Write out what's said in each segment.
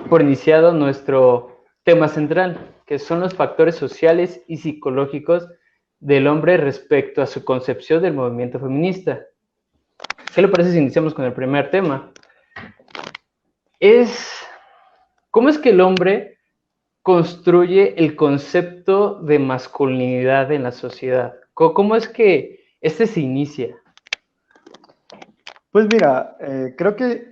por iniciado nuestro tema central, que son los factores sociales y psicológicos del hombre respecto a su concepción del movimiento feminista. ¿Qué le parece si iniciamos con el primer tema? Es ¿Cómo es que el hombre construye el concepto de masculinidad en la sociedad? ¿Cómo es que este se inicia? Pues mira, creo que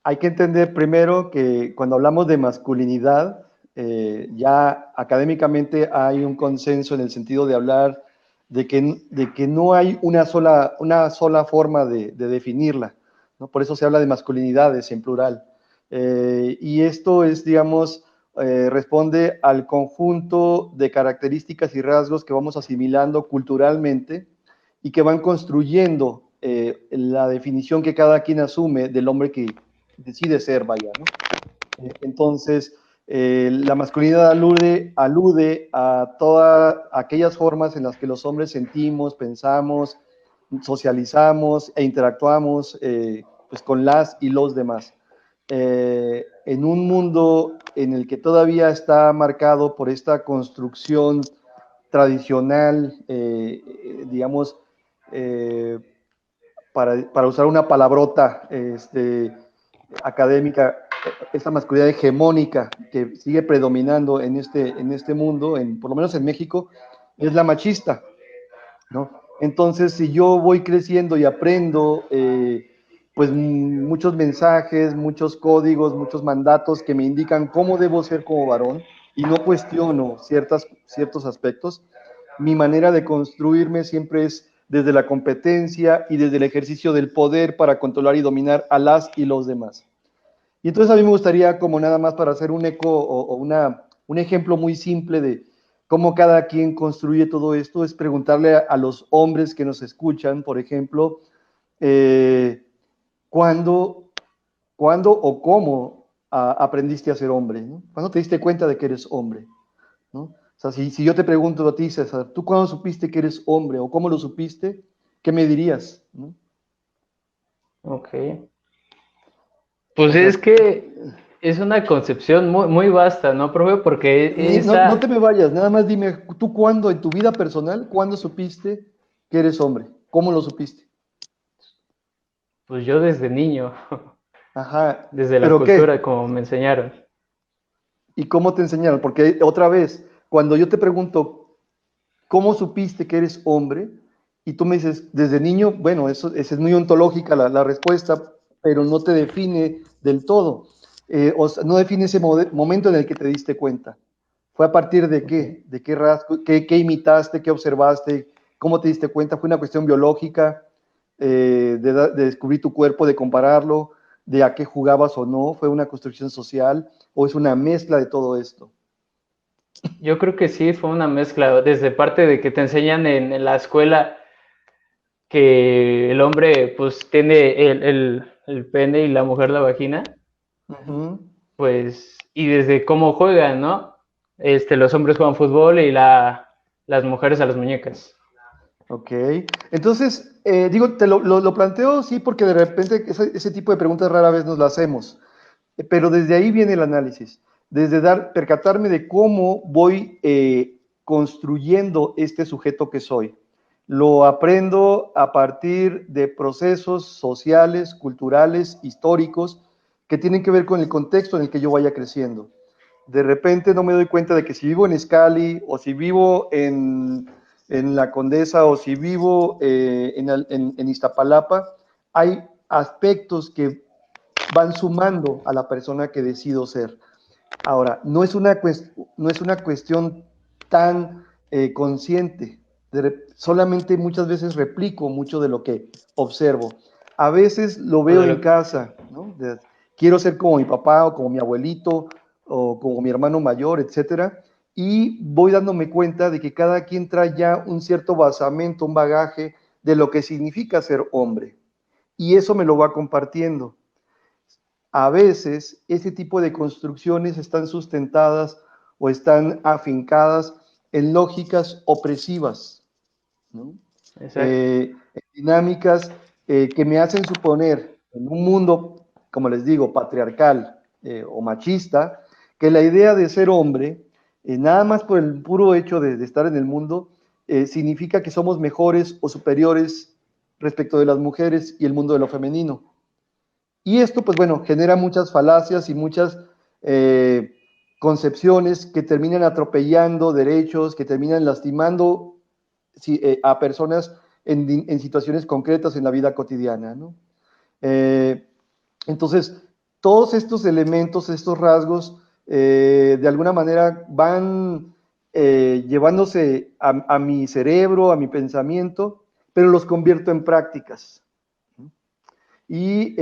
hay que entender primero que cuando hablamos de masculinidad, ya académicamente hay un consenso en el sentido de hablar de que no hay una sola forma de definirla, ¿no? Por eso se habla de masculinidades en plural. Y esto es, digamos, responde al conjunto de características y rasgos que vamos asimilando culturalmente y que van construyendo la definición que cada quien asume del hombre que decide ser, vaya, ¿no? Entonces, la masculinidad alude a todas aquellas formas en las que los hombres sentimos, pensamos, socializamos e interactuamos pues con las y los demás. En un mundo en el que todavía está marcado por esta construcción tradicional, digamos, eh, para usar una palabrota académica, esta masculinidad hegemónica que sigue predominando en este mundo, por lo menos en México, es la machista, ¿no? Entonces, si yo voy creciendo y aprendo, pues muchos mensajes, muchos códigos, muchos mandatos que me indican cómo debo ser como varón y no cuestiono ciertos aspectos, mi manera de construirme siempre es desde la competencia y desde el ejercicio del poder para controlar y dominar a las y los demás. Y entonces a mí me gustaría, como nada más para hacer un eco un ejemplo muy simple de cómo cada quien construye todo esto, es preguntarle a los hombres que nos escuchan, por ejemplo, eh, ¿cuándo, ¿cuándo o cómo aprendiste a ser hombre? ¿No? ¿Cuándo te diste cuenta de que eres hombre? ¿No? O sea, si yo te pregunto a ti, César, ¿tú cuándo supiste que eres hombre o cómo lo supiste? ¿Qué me dirías? ¿No? Ok. Pues O sea, es que es una concepción muy vasta, ¿no, profe? Porque no te esa, me vayas, nada más dime, ¿tú cuándo en tu vida personal, cuándo supiste que eres hombre? ¿Cómo lo supiste? pues yo desde niño, Ajá, desde la ¿pero cultura, qué? como me enseñaron. ¿Y cómo te enseñaron? Porque otra vez, cuando yo te pregunto, ¿cómo supiste que eres hombre? Y tú me dices, desde niño, bueno, esa es muy ontológica la respuesta, pero no te define del todo. O sea, no define ese momento en el que te diste cuenta. ¿Fue a partir de Okay. qué? ¿De qué rasgo? ¿Qué imitaste? ¿Qué observaste? ¿Cómo te diste cuenta? ¿Fue una cuestión biológica de descubrir tu cuerpo, de compararlo, de a qué jugabas o no? ¿Fue una construcción social o es una mezcla de todo esto? Yo creo que sí, fue una mezcla, desde parte de que te enseñan en la escuela que el hombre pues tiene el pene y la mujer la vagina, Ujú. pues, y desde cómo juegan, ¿no? Los hombres juegan fútbol y las mujeres a las muñecas. Ok, entonces, digo, te lo planteo, sí, porque de repente ese tipo de preguntas rara vez nos las hacemos, pero desde ahí viene el análisis, desde percatarme de cómo voy construyendo este sujeto que soy. Lo aprendo a partir de procesos sociales, culturales, históricos, que tienen que ver con el contexto en el que yo vaya creciendo. De repente no me doy cuenta de que si vivo en Escali o si vivo en La Condesa o si vivo en Iztapalapa, hay aspectos que van sumando a la persona que decido ser. Ahora, no es una cuestión tan consciente. Solamente muchas veces replico mucho de lo que observo. A veces lo O veo de en lo, casa, ¿no? Quiero ser como mi papá o como mi abuelito o como mi hermano mayor, etcétera. Y voy dándome cuenta de que cada quien trae ya un cierto basamento, un bagaje de lo que significa ser hombre. Y eso me lo va compartiendo. A veces ese tipo de construcciones están sustentadas o están afincadas en lógicas opresivas, ¿no? exacto. En dinámicas que me hacen suponer en un mundo, como les digo, patriarcal. o machista, que la idea de ser hombre, nada más por el puro hecho de estar en el mundo, significa que somos mejores o superiores respecto de las mujeres y el mundo de lo femenino. Y esto, pues bueno, genera muchas falacias y muchas concepciones que terminan atropellando derechos, que terminan lastimando a personas en situaciones concretas en la vida cotidiana, ¿no? Entonces, todos estos elementos, estos rasgos, de alguna manera van llevándose a mi cerebro, a mi pensamiento, pero los convierto en prácticas. Y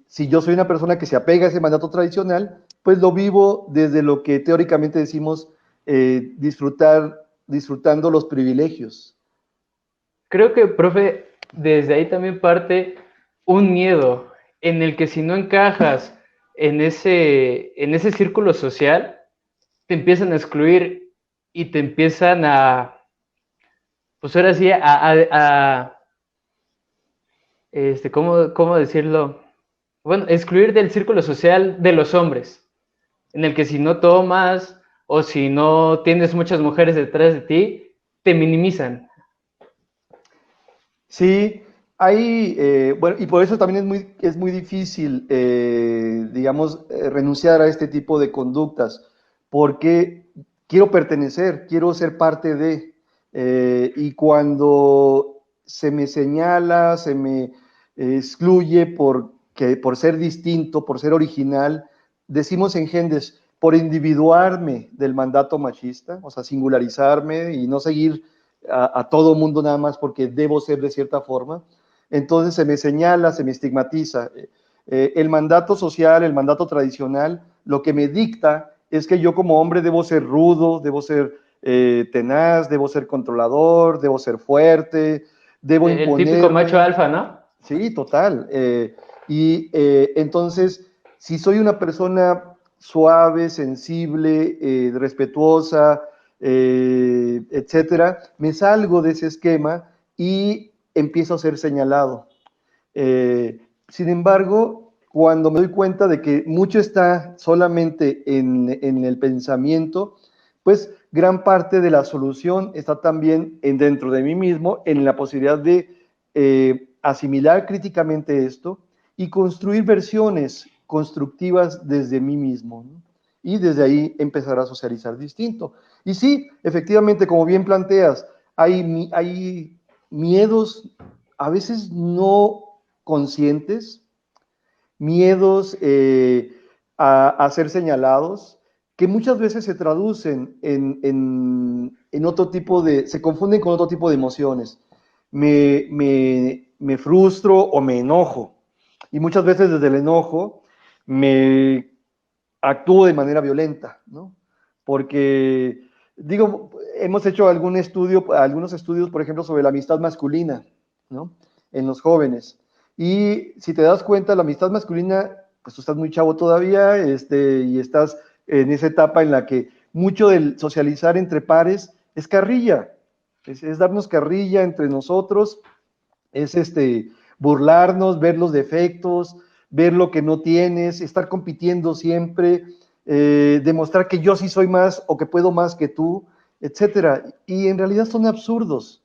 si yo soy una persona que se apega a ese mandato tradicional, pues lo vivo desde lo que teóricamente decimos disfrutando los privilegios. Creo que, profe, desde ahí también parte un miedo en el que si no encajas en ese círculo social, te empiezan a excluir y te empiezan pues ahora sí, ¿cómo decirlo? Bueno, excluir del círculo social de los hombres, en el que si no tomas o si no tienes muchas mujeres detrás de ti, te minimizan. Sí, bueno, y por eso también es muy difícil, digamos, renunciar a este tipo de conductas, porque quiero pertenecer, quiero ser parte de, y cuando se me señala, se me excluye por ser distinto, por ser original, decimos en Gendes, por individuarme del mandato machista, o sea, singularizarme y no seguir a todo mundo nada más porque debo ser de cierta forma, entonces se me señala, se me estigmatiza. El mandato social, el mandato tradicional, lo que me dicta es que yo como hombre debo ser rudo, debo ser tenaz, debo ser controlador, debo ser fuerte, debo El típico macho imponerme. alfa, ¿no? Sí, total. Entonces, si soy una persona suave, sensible, respetuosa, etcétera, me salgo de ese esquema y empiezo a ser señalado. Sin embargo, cuando me doy cuenta de que mucho está solamente en el pensamiento, pues gran parte de la solución está también dentro de mí mismo, en la posibilidad de asimilar críticamente esto y construir versiones constructivas desde mí mismo, ¿no? Y desde ahí empezar a socializar distinto. Y sí, efectivamente, como bien planteas, hay miedos a veces no conscientes, miedos a ser señalados, que muchas veces se traducen en otro tipo se confunden con otro tipo de emociones. Me frustro o me enojo. Y muchas veces desde el enojo me actúo de manera violenta, ¿no? Porque, digo, hemos hecho algunos estudios, por ejemplo, sobre la amistad masculina, ¿no? En los jóvenes. Y si te das cuenta, la amistad masculina, pues tú estás muy chavo todavía, y estás en esa etapa en la que mucho del socializar entre pares es carrilla, es darnos carrilla entre nosotros, es burlarnos, ver los defectos, ver lo que no tienes, estar compitiendo siempre, demostrar que yo sí soy más o que puedo más que tú, etcétera. Y en realidad son absurdos.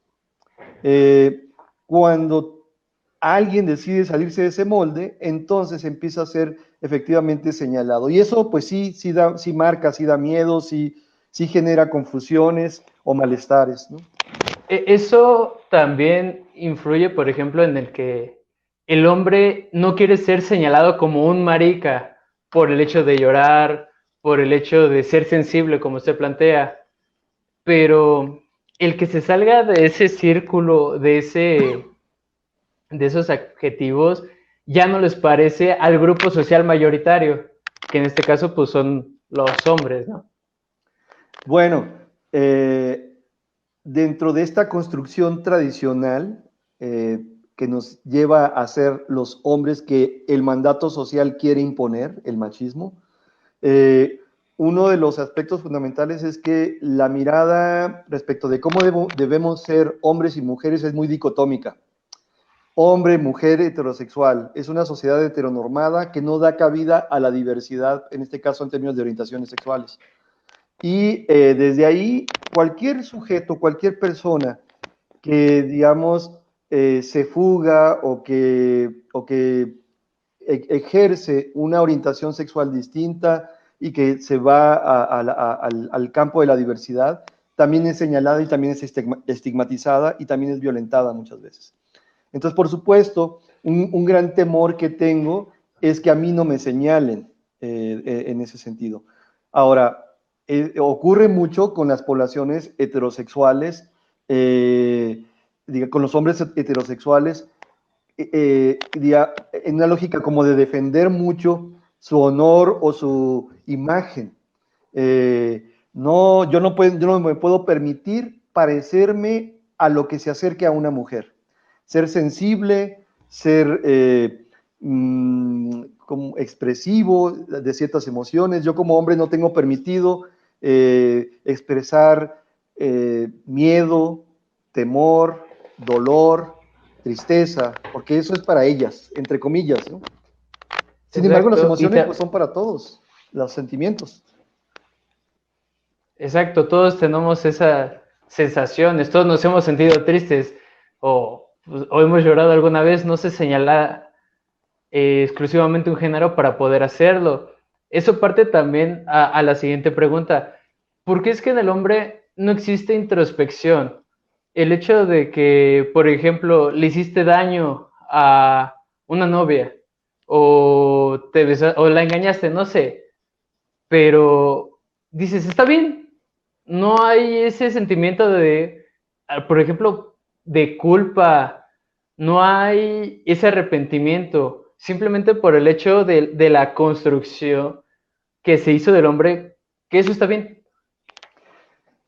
Cuando alguien decide salirse de ese molde, entonces empieza a ser efectivamente señalado. Y eso pues sí marca, sí da miedo, sí genera confusiones o malestares, ¿no? Eso también influye, por ejemplo, en el que el hombre no quiere ser señalado como un marica por el hecho de llorar, por el hecho de ser sensible, como usted plantea, pero el que se salga de ese círculo, de esos adjetivos, ya no les parece al grupo social mayoritario, que en este caso pues son los hombres, ¿no? Bueno, dentro de esta construcción tradicional que nos lleva a ser los hombres que el mandato social quiere imponer, el machismo, uno de los aspectos fundamentales es que la mirada respecto de cómo debemos ser hombres y mujeres es muy dicotómica. hombre, mujer, heterosexual. Es una sociedad heteronormada que no da cabida a la diversidad, en este caso en términos de orientaciones sexuales. Y desde ahí, cualquier sujeto, cualquier persona que, digamos, se fuga o que ejerce una orientación sexual distinta y que se va al campo de la diversidad, también es señalada y también es estigmatizada y también es violentada muchas veces. Entonces, por supuesto, un gran temor que tengo es que a mí no me señalen en ese sentido. Ahora, ocurre mucho con las poblaciones heterosexuales, con los hombres heterosexuales, en una lógica como de defender mucho su honor o su imagen. No, yo no me puedo permitir parecerme a lo que se acerque a una mujer. Ser sensible, ser como expresivo de ciertas emociones. Yo como hombre no tengo permitido expresar miedo, temor, dolor, tristeza, porque eso es para ellas, entre comillas, ¿no? Sin embargo, las Exacto, emociones pues son para todos, los sentimientos. exacto, todos tenemos esas sensaciones, todos nos hemos sentido tristes o hemos llorado alguna vez, no se señala exclusivamente un género para poder hacerlo. Eso parte también a la siguiente pregunta. ¿Por qué es que en el hombre no existe introspección? El hecho de que, por ejemplo, le hiciste daño a una novia o la engañaste, no sé, pero dices, está bien, no hay ese sentimiento de, por ejemplo, de culpa, no hay ese arrepentimiento, simplemente por el hecho de la construcción que se hizo del hombre, que eso está bien.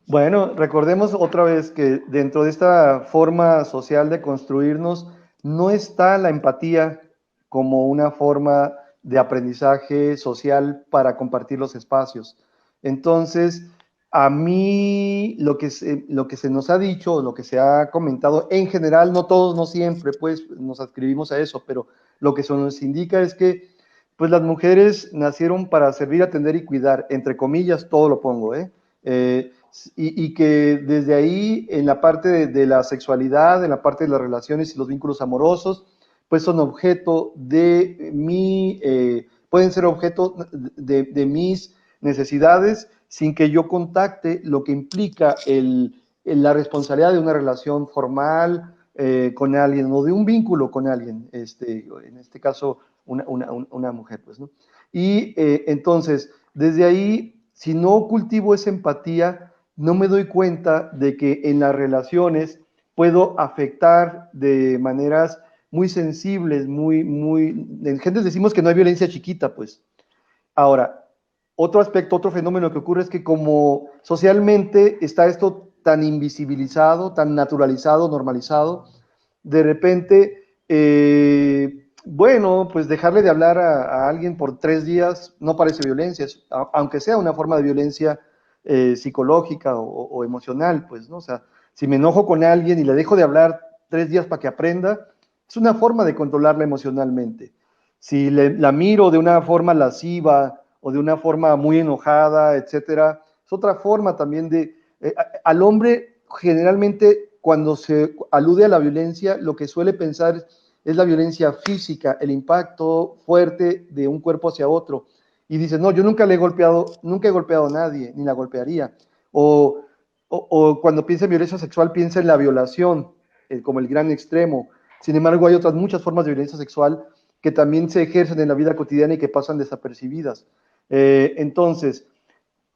Bueno, recordemos otra vez que dentro de esta forma social de construirnos no está la empatía como una forma de aprendizaje social para compartir los espacios. Entonces, a mí lo que se nos ha dicho, lo que se ha comentado en general, no todos, no siempre, pues nos adscribimos a eso, pero lo que se nos indica es que pues las mujeres nacieron para servir, atender y cuidar, entre comillas, todo lo pongo, ¿eh? Y que desde ahí, en la parte de la sexualidad, en la parte de las relaciones y los vínculos amorosos, pues son objeto de pueden ser objeto de mis necesidades sin que yo contacte lo que implica la responsabilidad de una relación formal con alguien o de un vínculo con alguien, en este caso una mujer, pues, ¿no? Y entonces, desde ahí, si no cultivo esa empatía, no me doy cuenta de que en las relaciones puedo afectar de maneras muy sensibles, en gente decimos que no hay violencia chiquita, pues. Ahora, otro aspecto, otro fenómeno que ocurre es que como socialmente está esto tan invisibilizado, tan naturalizado, normalizado, de repente, bueno, pues dejarle de hablar a alguien por 3 días no parece violencia, aunque sea una forma de violencia psicológica o emocional, pues, ¿no? O sea, si me enojo con alguien y le dejo de hablar 3 días para que aprenda, es una forma de controlarla emocionalmente. Si la miro de una forma lasciva o de una forma muy enojada, etcétera, es otra forma también al hombre generalmente cuando se alude a la violencia, lo que suele pensar es la violencia física, el impacto fuerte de un cuerpo hacia otro. Y dice, no, yo nunca le he golpeado, nunca he golpeado a nadie, ni la golpearía. O cuando piensa en violencia sexual, piensa en la violación, como el gran extremo. Sin embargo, hay otras muchas formas de violencia sexual que también se ejercen en la vida cotidiana y que pasan desapercibidas. Entonces,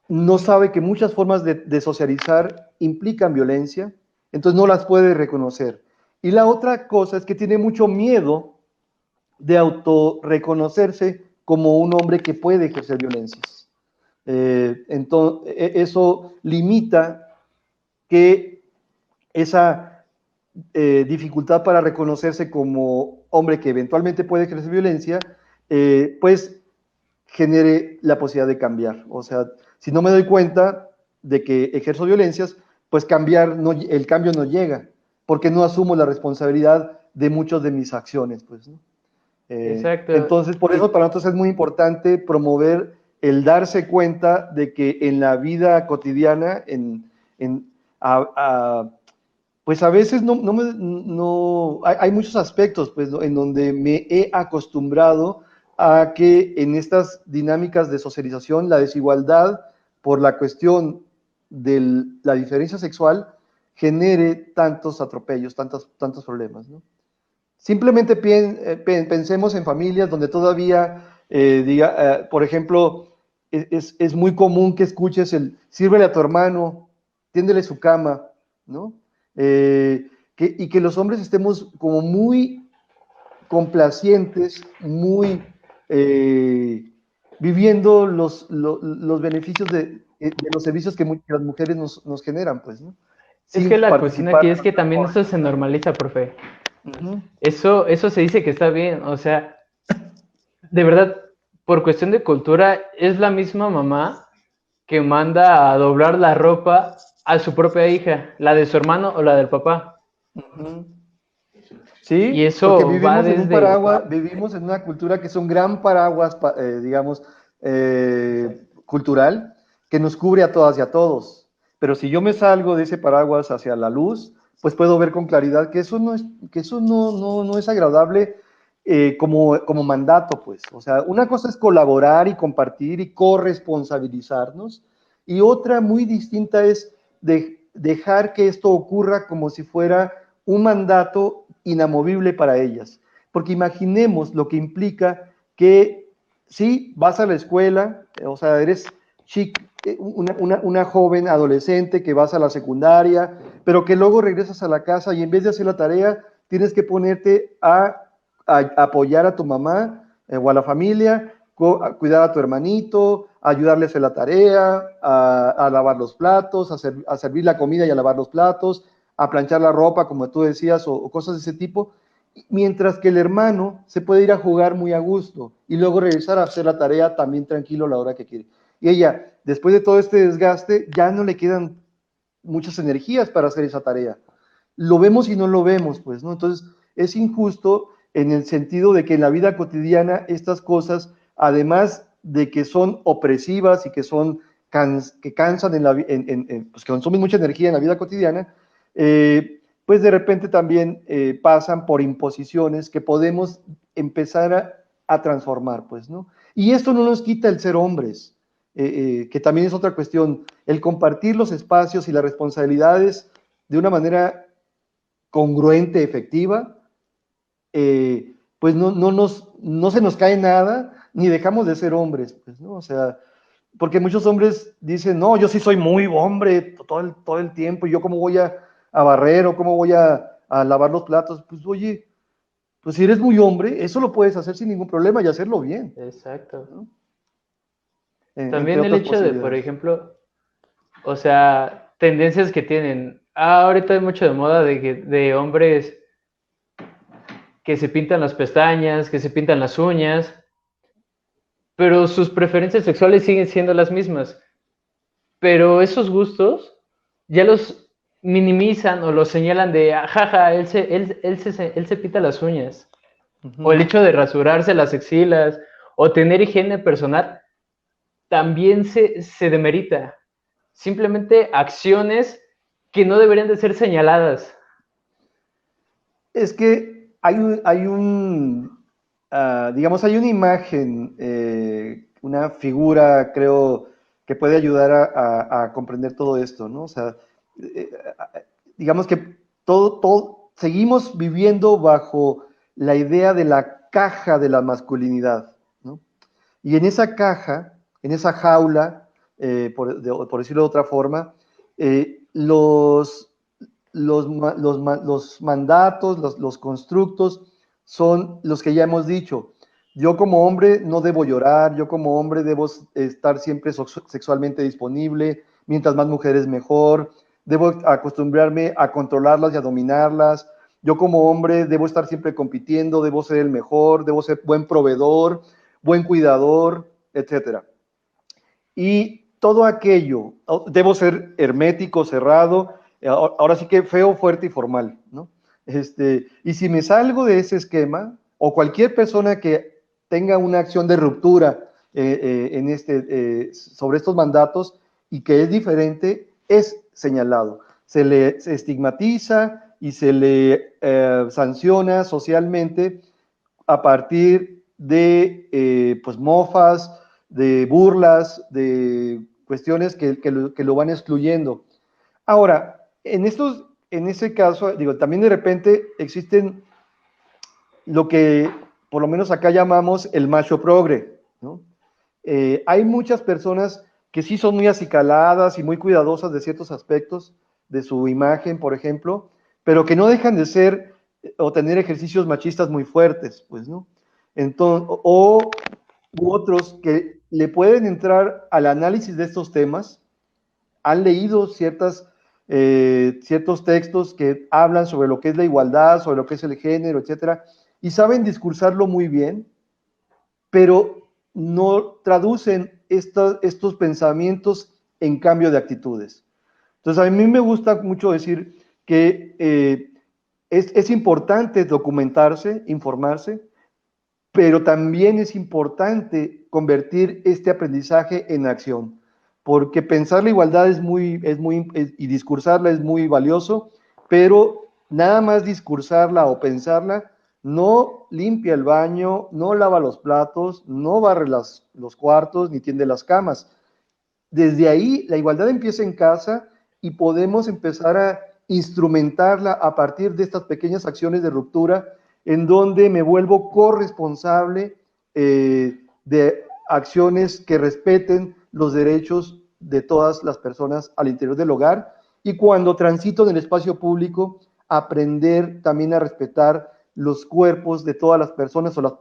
no sabe que muchas formas de socializar implican violencia, entonces no las puede reconocer. Y la otra cosa es que tiene mucho miedo de autorreconocerse como un hombre que puede ejercer violencias. Entonces, eso limita que esa dificultad para reconocerse como hombre que eventualmente puede ejercer violencia, pues genere la posibilidad de cambiar. O sea, si no me doy cuenta de que ejerzo violencias, pues el cambio no llega, porque no asumo la responsabilidad de muchas de mis acciones, pues, ¿no? Exacto. Entonces, por eso para nosotros es muy importante promover el darse cuenta de que en la vida cotidiana, pues a veces hay muchos aspectos, pues, ¿no?, en donde me he acostumbrado a que en estas dinámicas de socialización la desigualdad por la cuestión de la diferencia sexual genere tantos atropellos, tantos problemas, ¿no? Simplemente pensemos en familias donde todavía, por ejemplo, es muy común que escuches sírvele a tu hermano, tiéndele su cama, ¿no? Y que los hombres estemos como muy complacientes, muy viviendo los beneficios de los servicios que las mujeres nos generan, pues, ¿no? Es que Sin la cuestión aquí participar. es que también esto se normaliza, profe. Uh-huh. Eso se dice que está bien, o sea, de verdad, por cuestión de cultura, es la misma mamá que manda a doblar la ropa a su propia hija, la de su hermano o la del papá. Uh-huh. Y Sí, porque eso va vivimos en un desde... paraguas, vivimos en una cultura que es un gran paraguas, digamos, cultural, que nos cubre a todas y a todos. Pero si yo me salgo de ese paraguas hacia la luz, pues puedo ver con claridad que eso no es agradable como mandato, pues. O sea, una cosa es colaborar y compartir y corresponsabilizarnos, y otra muy distinta es dejar que esto ocurra como si fuera un mandato inamovible para ellas. Porque imaginemos lo que implica que sí, vas a la escuela, o sea, eres una joven adolescente que vas a la secundaria, pero que luego regresas a la casa y en vez de hacer la tarea, tienes que ponerte a apoyar a tu mamá o a la familia, a cuidar a tu hermanito, a ayudarle a hacer la tarea, a lavar los platos, a servir la comida y a lavar los platos, a planchar la ropa, como tú decías, o cosas de ese tipo, mientras que el hermano se puede ir a jugar muy a gusto y luego regresar a hacer la tarea también tranquilo a la hora que quiere. Y ella, después de todo este desgaste, ya no le quedan muchas energías para hacer esa tarea. Lo vemos y no lo vemos, pues, ¿no? Entonces, es injusto en el sentido de que en la vida cotidiana estas cosas, además de que son opresivas y que que cansan pues que consumen mucha energía en la vida cotidiana, pues de repente también pasan por imposiciones que podemos empezar a transformar, pues, ¿no? Y esto no nos quita el ser hombres, que también es otra cuestión, el compartir los espacios y las responsabilidades de una manera congruente, efectiva, pues no se nos cae nada, ni dejamos de ser hombres, pues, ¿no? O sea, porque muchos hombres dicen, no, yo sí soy muy hombre todo el tiempo, y yo cómo voy a barrer o cómo voy a lavar los platos. Pues oye, pues si eres muy hombre, eso lo puedes hacer sin ningún problema y hacerlo bien. Exacto. ¿No? Entre También el otras hecho de, por posibilidades. ejemplo, o sea, tendencias que tienen. Ahorita hay mucho de moda de hombres que se pintan las pestañas, que se pintan las uñas, pero sus preferencias sexuales siguen siendo las mismas. Pero esos gustos ya los minimizan o los señalan de, jaja, él se pinta las uñas. O el Uh-huh. hecho de rasurarse las axilas o tener higiene personal también se demerita. Simplemente acciones que no deberían de ser señaladas. Es que digamos, hay una imagen, una figura, creo, que puede ayudar a comprender todo esto, ¿no? O sea, eh, digamos que seguimos viviendo bajo la idea de la caja de la masculinidad, ¿no? Y en esa caja, en esa jaula, por decirlo de otra forma, los mandatos, los constructos son los que ya hemos dicho. Yo como hombre no debo llorar, yo como hombre debo estar siempre sexualmente disponible, mientras más mujeres mejor, debo acostumbrarme a controlarlas y a dominarlas. Yo como hombre debo estar siempre compitiendo, debo ser el mejor, debo ser buen proveedor, buen cuidador, etcétera. Y todo aquello, debo ser hermético, cerrado, ahora sí que feo, fuerte y formal, ¿no? Y si me salgo de ese esquema, o cualquier persona que tenga una acción de ruptura sobre estos mandatos y que es diferente, es señalado. Se estigmatiza y se le sanciona socialmente a partir de pues mofas, de burlas, de cuestiones que lo van excluyendo. Ahora, en ese caso, digo, también de repente existen lo que por lo menos acá llamamos el macho progre, ¿no? Hay muchas personas que sí son muy acicaladas y muy cuidadosas de ciertos aspectos de su imagen, por ejemplo, pero que no dejan de ser o tener ejercicios machistas muy fuertes, pues, ¿no? Entonces, u otros que le pueden entrar al análisis de estos temas, han leído ciertos textos que hablan sobre lo que es la igualdad, sobre lo que es el género, etcétera, y saben discursarlo muy bien, pero no traducen estos pensamientos en cambio de actitudes. Entonces, a mí me gusta mucho decir que es importante documentarse, informarse, pero también es importante convertir este aprendizaje en acción, porque pensar la igualdad y discursarla es muy valioso, pero nada más discursarla o pensarla no limpia el baño, no lava los platos, no barre los cuartos, ni tiende las camas. Desde ahí, la igualdad empieza en casa y podemos empezar a instrumentarla a partir de estas pequeñas acciones de ruptura en donde me vuelvo corresponsable de acciones que respeten los derechos de todas las personas al interior del hogar y cuando transito en el espacio público, aprender también a respetar los cuerpos de todas las personas o uh,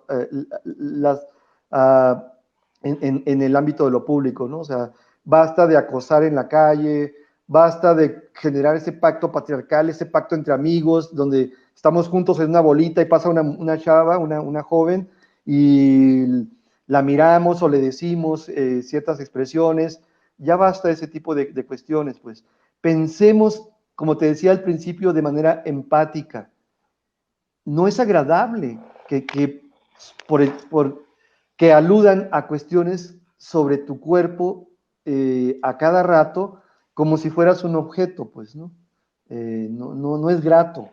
en el ámbito de lo público, ¿no? O sea, basta de acosar en la calle, basta de generar ese pacto patriarcal, ese pacto entre amigos, donde estamos juntos en una bolita y pasa una chava, una joven, y la miramos o le decimos ciertas expresiones. Ya basta ese tipo de cuestiones, pues. Pensemos, como te decía al principio, de manera empática. No es agradable que aludan a cuestiones sobre tu cuerpo a cada rato como si fueras un objeto, pues, ¿no? No es grato.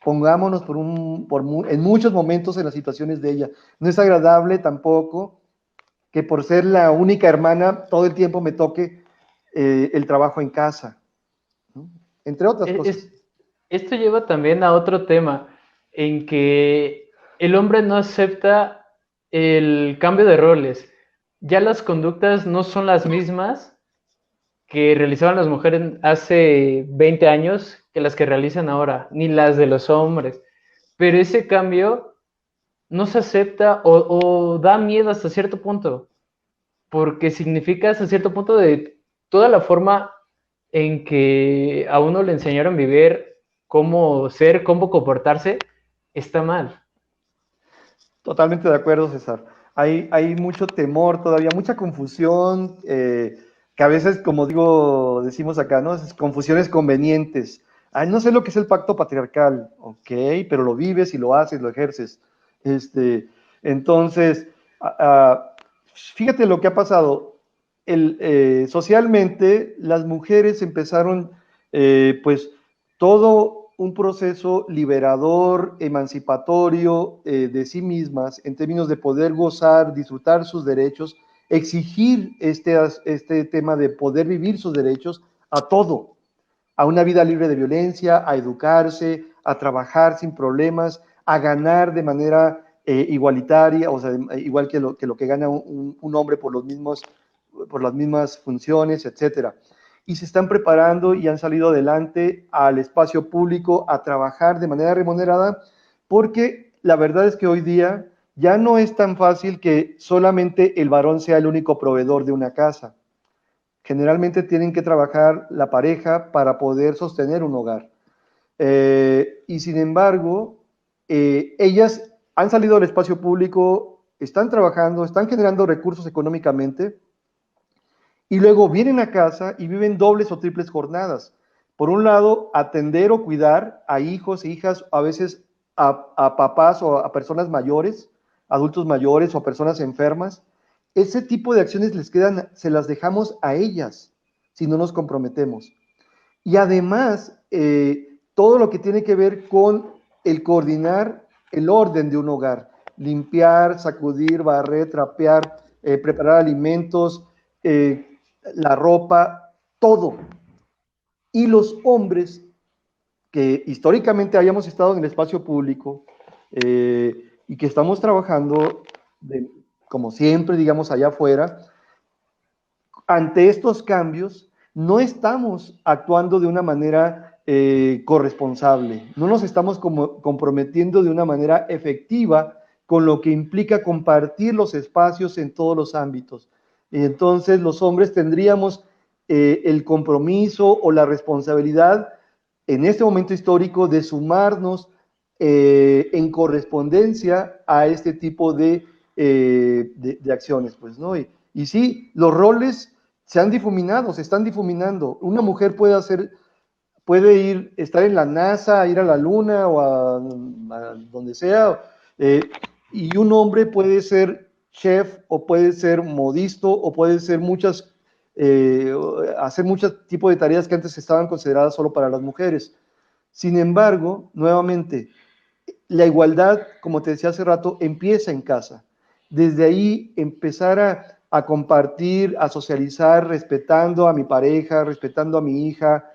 Pongámonos en muchos momentos en las situaciones de ella. No es agradable tampoco que por ser la única hermana todo el tiempo me toque el trabajo en casa, ¿no? Entre otras cosas. Esto lleva también a otro tema, en que el hombre no acepta el cambio de roles. Ya las conductas no son las mismas que realizaban las mujeres hace 20 años que las que realizan ahora, ni las de los hombres. Pero ese cambio no se acepta o da miedo hasta cierto punto, porque significa hasta cierto punto de toda la forma en que a uno le enseñaron a vivir, cómo ser, cómo comportarse, está mal. Totalmente de acuerdo, César. Hay mucho temor todavía, mucha confusión, que a veces, como decimos acá, ¿no? Es confusiones convenientes. Ay, no sé lo que es el pacto patriarcal, ok, pero lo vives y lo haces, lo ejerces. Entonces, fíjate lo que ha pasado. Socialmente, las mujeres empezaron, pues, todo un proceso liberador, emancipatorio de sí mismas, en términos de poder gozar, disfrutar sus derechos, exigir este tema de poder vivir sus derechos a todo, a una vida libre de violencia, a educarse, a trabajar sin problemas, a ganar de manera igualitaria, o sea, igual que lo que gana un hombre por las mismas funciones, etcétera. Y se están preparando y han salido adelante al espacio público a trabajar de manera remunerada, porque la verdad es que hoy día ya no es tan fácil que solamente el varón sea el único proveedor de una casa. Generalmente tienen que trabajar la pareja para poder sostener un hogar. Y sin embargo, ellas han salido al espacio público, están trabajando, están generando recursos económicamente, y luego vienen a casa y viven dobles o triples jornadas. Por un lado, atender o cuidar a hijos e hijas, a veces a papás o a personas mayores, adultos mayores o a personas enfermas. Ese tipo de acciones se las dejamos a ellas si no nos comprometemos. Y además, todo lo que tiene que ver con el coordinar el orden de un hogar, limpiar, sacudir, barrer, trapear, preparar alimentos, la ropa, todo. Y los hombres que históricamente hayamos estado en el espacio público y que estamos trabajando, como siempre, digamos, allá afuera, ante estos cambios, no estamos actuando de una manera corresponsable, no nos estamos comprometiendo de una manera efectiva con lo que implica compartir los espacios en todos los ámbitos. Y entonces los hombres tendríamos el compromiso o la responsabilidad en este momento histórico de sumarnos en correspondencia a este tipo de acciones, pues, ¿no? Y sí, los roles se han difuminado, se están difuminando. Una mujer puede estar en la NASA, ir a la Luna o a donde sea, y un hombre puede ser chef o puede ser modisto o puede ser hacer muchos tipos de tareas que antes estaban consideradas solo para las mujeres. Sin embargo, nuevamente, la igualdad, como te decía hace rato, empieza en casa. Desde ahí empezar a compartir, a socializar, respetando a mi pareja, respetando a mi hija,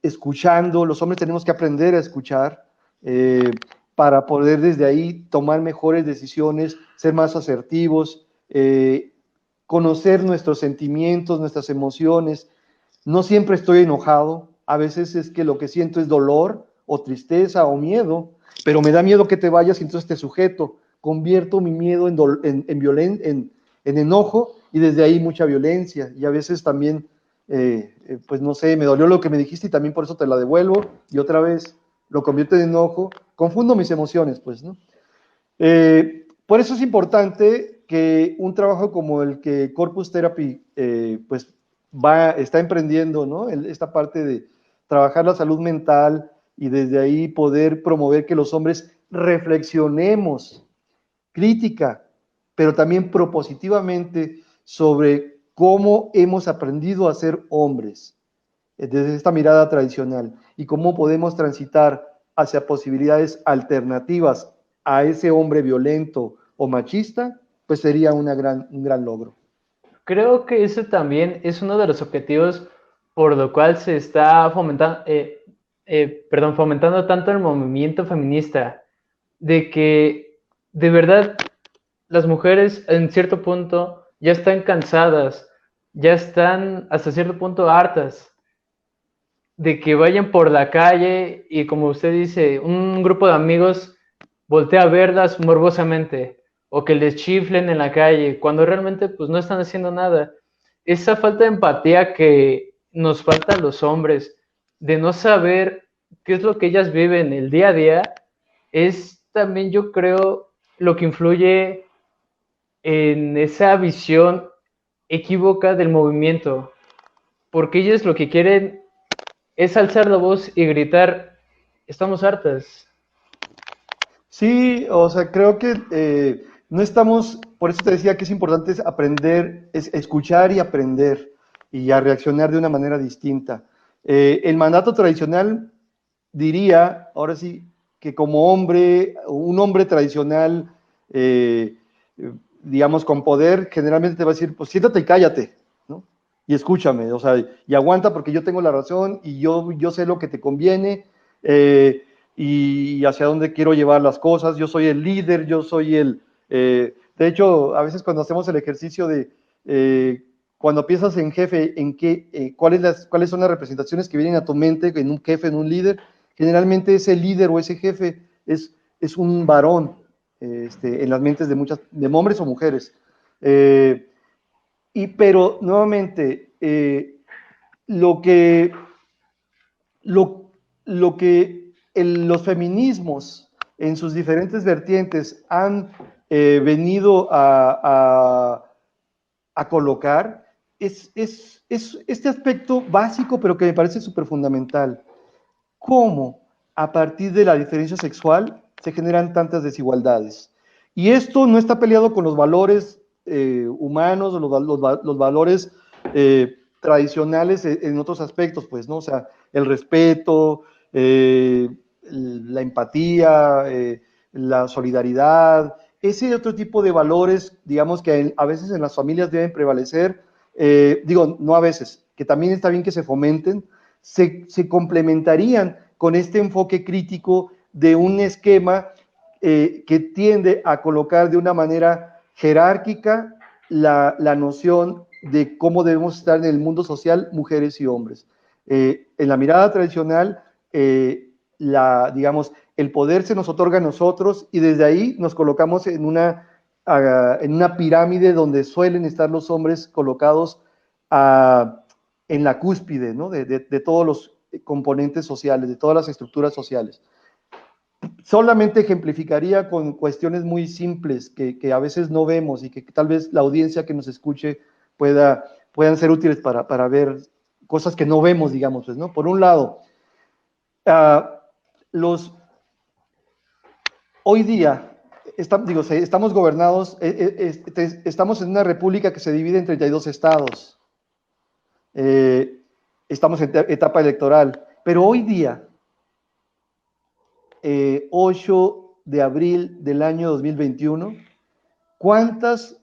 escuchando. Los hombres tenemos que aprender a escuchar para poder desde ahí tomar mejores decisiones, ser más asertivos, conocer nuestros sentimientos, nuestras emociones. No siempre estoy enojado, a veces es que lo que siento es dolor o tristeza o miedo, pero me da miedo que te vayas y entonces te sujeto, convierto mi miedo en enojo y desde ahí mucha violencia y a veces también, pues no sé, me dolió lo que me dijiste y también por eso te la devuelvo y otra vez lo convierto en enojo, confundo mis emociones, pues, ¿no? Por eso es importante que un trabajo como el que Corpus Therapy, pues, está emprendiendo, ¿no? Esta parte de trabajar la salud mental y desde ahí poder promover que los hombres reflexionemos crítica, pero también propositivamente sobre cómo hemos aprendido a ser hombres desde esta mirada tradicional y cómo podemos transitar hacia posibilidades alternativas a ese hombre violento o machista, pues sería un gran logro. Creo que ese también es uno de los objetivos por lo cual se está fomentando tanto el movimiento feminista, de que de verdad las mujeres en cierto punto ya están cansadas, ya están hasta cierto punto hartas de que vayan por la calle y como usted dice, un grupo de amigos voltea a verlas morbosamente o que les chiflen en la calle cuando realmente pues no están haciendo nada. Esa falta de empatía que nos falta a los hombres, de no saber qué es lo que ellas viven el día a día, es también yo creo lo que influye en esa visión equívoca del movimiento, porque ellos lo que quieren es alzar la voz y gritar, estamos hartas. Sí, o sea, creo que no estamos, por eso te decía que es importante aprender, es escuchar y aprender y a reaccionar de una manera distinta. El mandato tradicional diría, ahora sí, que como hombre, un hombre tradicional, digamos, con poder, generalmente te va a decir, pues siéntate y cállate, ¿no? Y escúchame, o sea, y aguanta porque yo tengo la razón y yo sé lo que te conviene. Y hacia dónde quiero llevar las cosas, yo soy el líder, yo soy de hecho, a veces cuando hacemos el ejercicio cuando piensas en jefe, cuáles son las representaciones que vienen a tu mente en un jefe, en un líder, generalmente ese líder o ese jefe es un varón en las mentes de hombres o mujeres. Pero nuevamente, lo que, lo que los feminismos en sus diferentes vertientes han venido a colocar es este aspecto básico, pero que me parece súper fundamental. ¿Cómo a partir de la diferencia sexual se generan tantas desigualdades? Y esto no está peleado con los valores humanos o los valores tradicionales en otros aspectos, pues, ¿no? O sea, el respeto, la empatía, la solidaridad, ese otro tipo de valores, digamos, que a veces en las familias deben prevalecer, digo, no a veces, que también está bien que se fomenten, se complementarían con este enfoque crítico de un esquema que tiende a colocar de una manera jerárquica la noción de cómo debemos estar en el mundo social mujeres y hombres. En la mirada tradicional, digamos, el poder se nos otorga a nosotros y desde ahí nos colocamos en una pirámide donde suelen estar los hombres colocados en la cúspide, ¿no? de todos los componentes sociales, de todas las estructuras sociales. Solamente ejemplificaría con cuestiones muy simples que a veces no vemos y que tal vez la audiencia que nos escuche puedan ser útiles para ver cosas que no vemos, digamos, pues, ¿no? Por un lado, hoy día estamos gobernados, estamos en una república que se divide en 32 estados. Estamos en etapa electoral, pero hoy día, 8 de abril del año 2021, ¿cuántos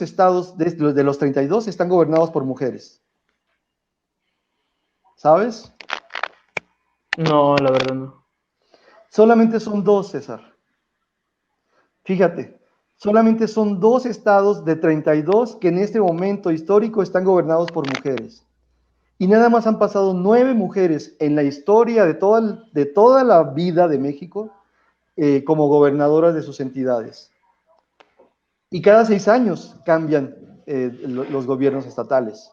estados de los 32 están gobernados por mujeres? ¿Sabes? No, la verdad no. Solamente son 2, César. Fíjate, solamente son 2 estados de 32 que en este momento histórico están gobernados por mujeres. Y nada más han pasado 9 mujeres en la historia de toda la vida de México como gobernadoras de sus entidades. Y cada 6 años cambian los gobiernos estatales.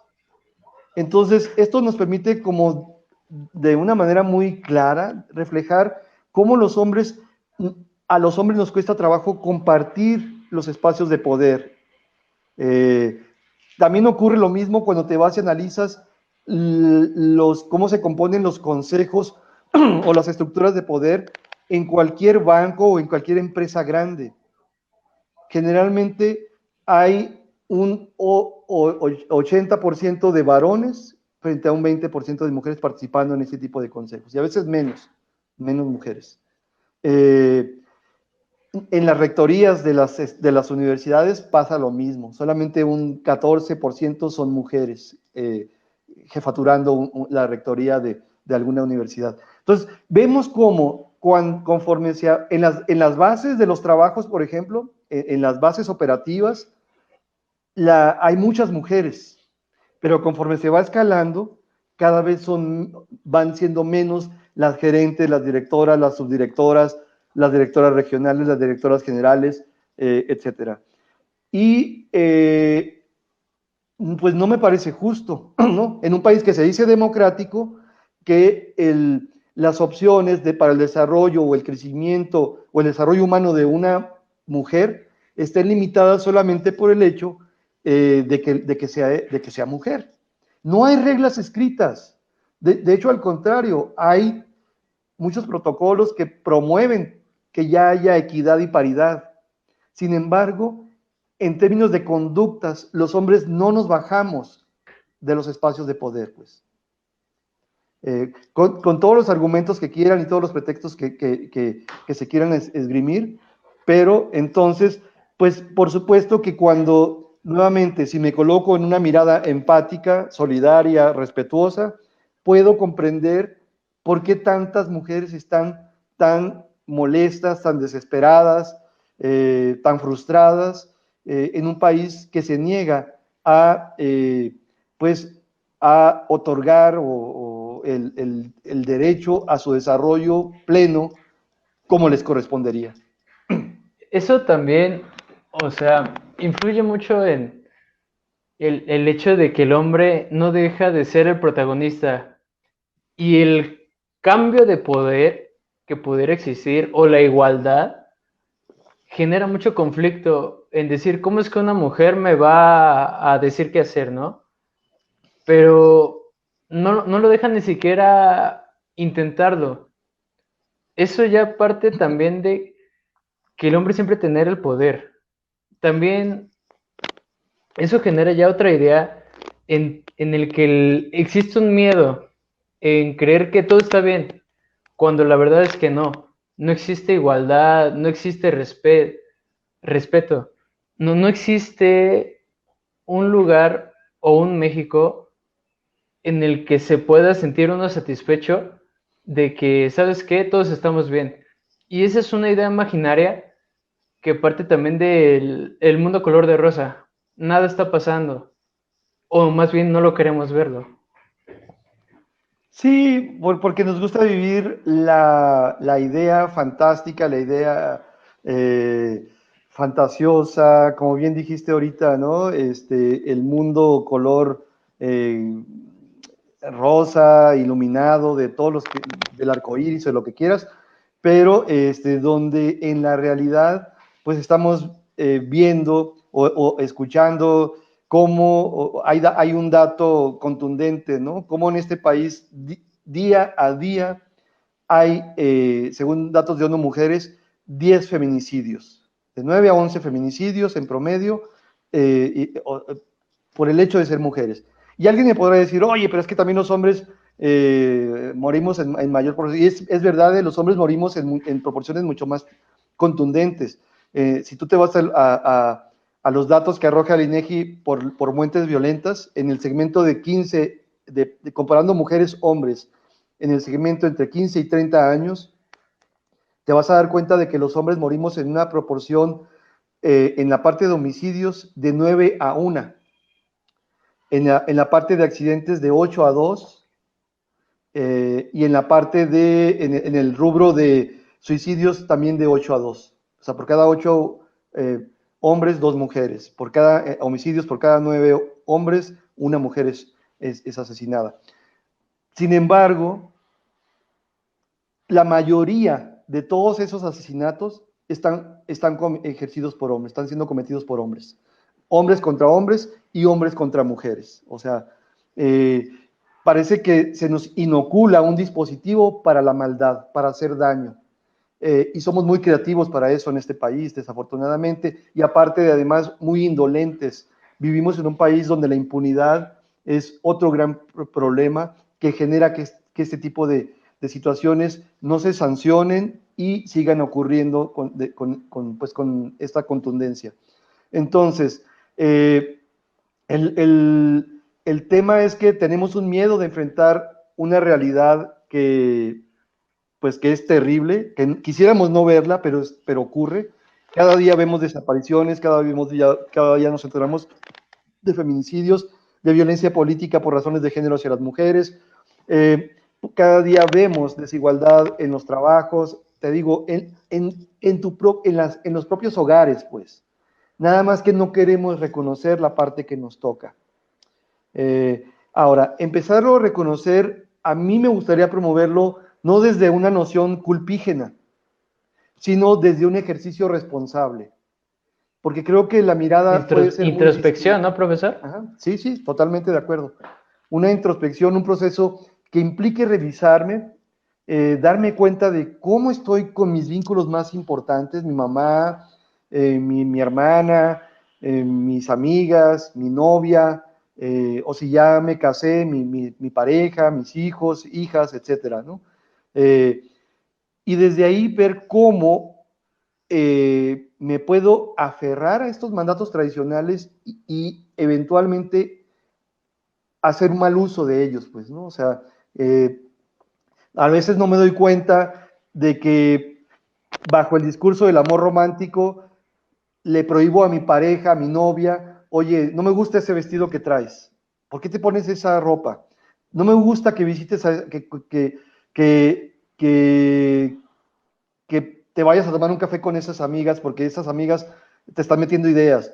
Entonces, esto nos permite como de una manera muy clara reflejar cómo a los hombres nos cuesta trabajo compartir los espacios de poder. También ocurre lo mismo cuando te vas y analizas cómo se componen los consejos o las estructuras de poder en cualquier banco o en cualquier empresa grande. Generalmente hay un 80% de varones frente a un 20% de mujeres participando en este tipo de consejos, y a veces menos mujeres. En las rectorías de las universidades pasa lo mismo, solamente un 14% son mujeres jefaturando la rectoría de alguna universidad. Entonces, vemos cómo conforme en las bases de los trabajos, por ejemplo, en las bases operativas, hay muchas mujeres, pero conforme se va escalando, cada vez van siendo menos las gerentes, las directoras, las subdirectoras, las directoras regionales, las directoras generales, etcétera. Y pues no me parece justo, ¿no? En un país que se dice democrático, que las opciones para el desarrollo o el crecimiento o el desarrollo humano de una mujer estén limitadas solamente por el hecho de que sea mujer. No hay reglas escritas. De hecho, al contrario, hay muchos protocolos que promueven que ya haya equidad y paridad. Sin embargo, en términos de conductas, los hombres no nos bajamos de los espacios de poder, pues. Con todos los argumentos que quieran y todos los pretextos que se quieran esgrimir, pero entonces, pues por supuesto que cuando, nuevamente, si me coloco en una mirada empática, solidaria, respetuosa, puedo comprender por qué tantas mujeres están tan molestas, tan desesperadas, tan frustradas, en un país que se niega pues, a otorgar el derecho a su desarrollo pleno como les correspondería. Eso también, o sea, influye mucho en el hecho de que el hombre no deja de ser el protagonista y el cambio de poder que pudiera existir o la igualdad genera mucho conflicto en decir cómo es que una mujer me va a decir qué hacer, ¿no? pero no lo dejan ni siquiera intentarlo. Eso ya parte también de que el hombre siempre tener el poder. También eso genera ya otra idea en el que existe un miedo en creer que todo está bien, cuando la verdad es que no. No existe igualdad, no existe respeto, no existe un lugar o un México en el que se pueda sentir uno satisfecho de que, ¿sabes qué? Todos estamos bien. Y esa es una idea imaginaria que parte también del el mundo color de rosa. Nada está pasando, o más bien no lo queremos verlo. Sí, porque nos gusta vivir la idea fantástica, la idea fantasiosa, como bien dijiste ahorita, ¿no? El mundo color eh, rosa, iluminado, de todos del arco iris o lo que quieras, pero donde en la realidad, pues estamos viendo o escuchando cómo hay un dato contundente, ¿no? Cómo en este país día a día hay, según datos de ONU Mujeres, 10 feminicidios, de 9 a 11 feminicidios en promedio, por el hecho de ser mujeres. Y alguien me podrá decir, oye, pero es que también los hombres morimos en mayor proporción. Y es verdad, los hombres morimos en proporciones mucho más contundentes. Si tú te vas a los datos que arroja el INEGI por muertes violentas, en el segmento de 15, comparando mujeres-hombres, en el segmento entre 15 y 30 años, te vas a dar cuenta de que los hombres morimos en una proporción en la parte de homicidios de 9 a 1, en la parte de accidentes de 8 a 2, y en la parte en el rubro de suicidios también de 8 a 2. O sea, por cada 8 hombres, 2 mujeres. Por cada homicidios, por cada 9 hombres, una mujer es asesinada. Sin embargo, la mayoría de todos esos asesinatos están ejercidos por hombres, están siendo cometidos por hombres. Hombres contra hombres y hombres contra mujeres. O sea, parece que se nos inocula un dispositivo para la maldad, para hacer daño. Y somos muy creativos para eso en este país, desafortunadamente, y aparte de además muy indolentes. Vivimos en un país donde la impunidad es otro gran problema que genera que este tipo de situaciones no se sancionen y sigan ocurriendo con esta contundencia. Entonces, el tema es que tenemos un miedo de enfrentar una realidad que es terrible, que quisiéramos no verla, pero ocurre. Cada día vemos desapariciones, cada día nos enteramos de feminicidios, de violencia política por razones de género hacia las mujeres. Cada día vemos desigualdad en los trabajos, te digo, en los propios hogares, pues. Nada más que no queremos reconocer la parte que nos toca. Ahora, empezarlo a reconocer, a mí me gustaría promoverlo no desde una noción culpígena, sino desde un ejercicio responsable. Porque creo que la mirada puede ser muy Introspección, distinta. ¿no, profesor? Ajá, sí, totalmente de acuerdo. Una introspección, un proceso que implique revisarme, darme cuenta de cómo estoy con mis vínculos más importantes, mi mamá, mi hermana, mis amigas, mi novia, o si ya me casé, mi pareja, mis hijos, hijas, etcétera, ¿no? Y desde ahí ver cómo me puedo aferrar a estos mandatos tradicionales y eventualmente hacer un mal uso de ellos, pues, ¿no? O sea, a veces no me doy cuenta de que bajo el discurso del amor romántico le prohíbo a mi pareja, a mi novia, oye, no me gusta ese vestido que traes, ¿por qué te pones esa ropa? No me gusta que visites, que te vayas a tomar un café con esas amigas, porque esas amigas te están metiendo ideas.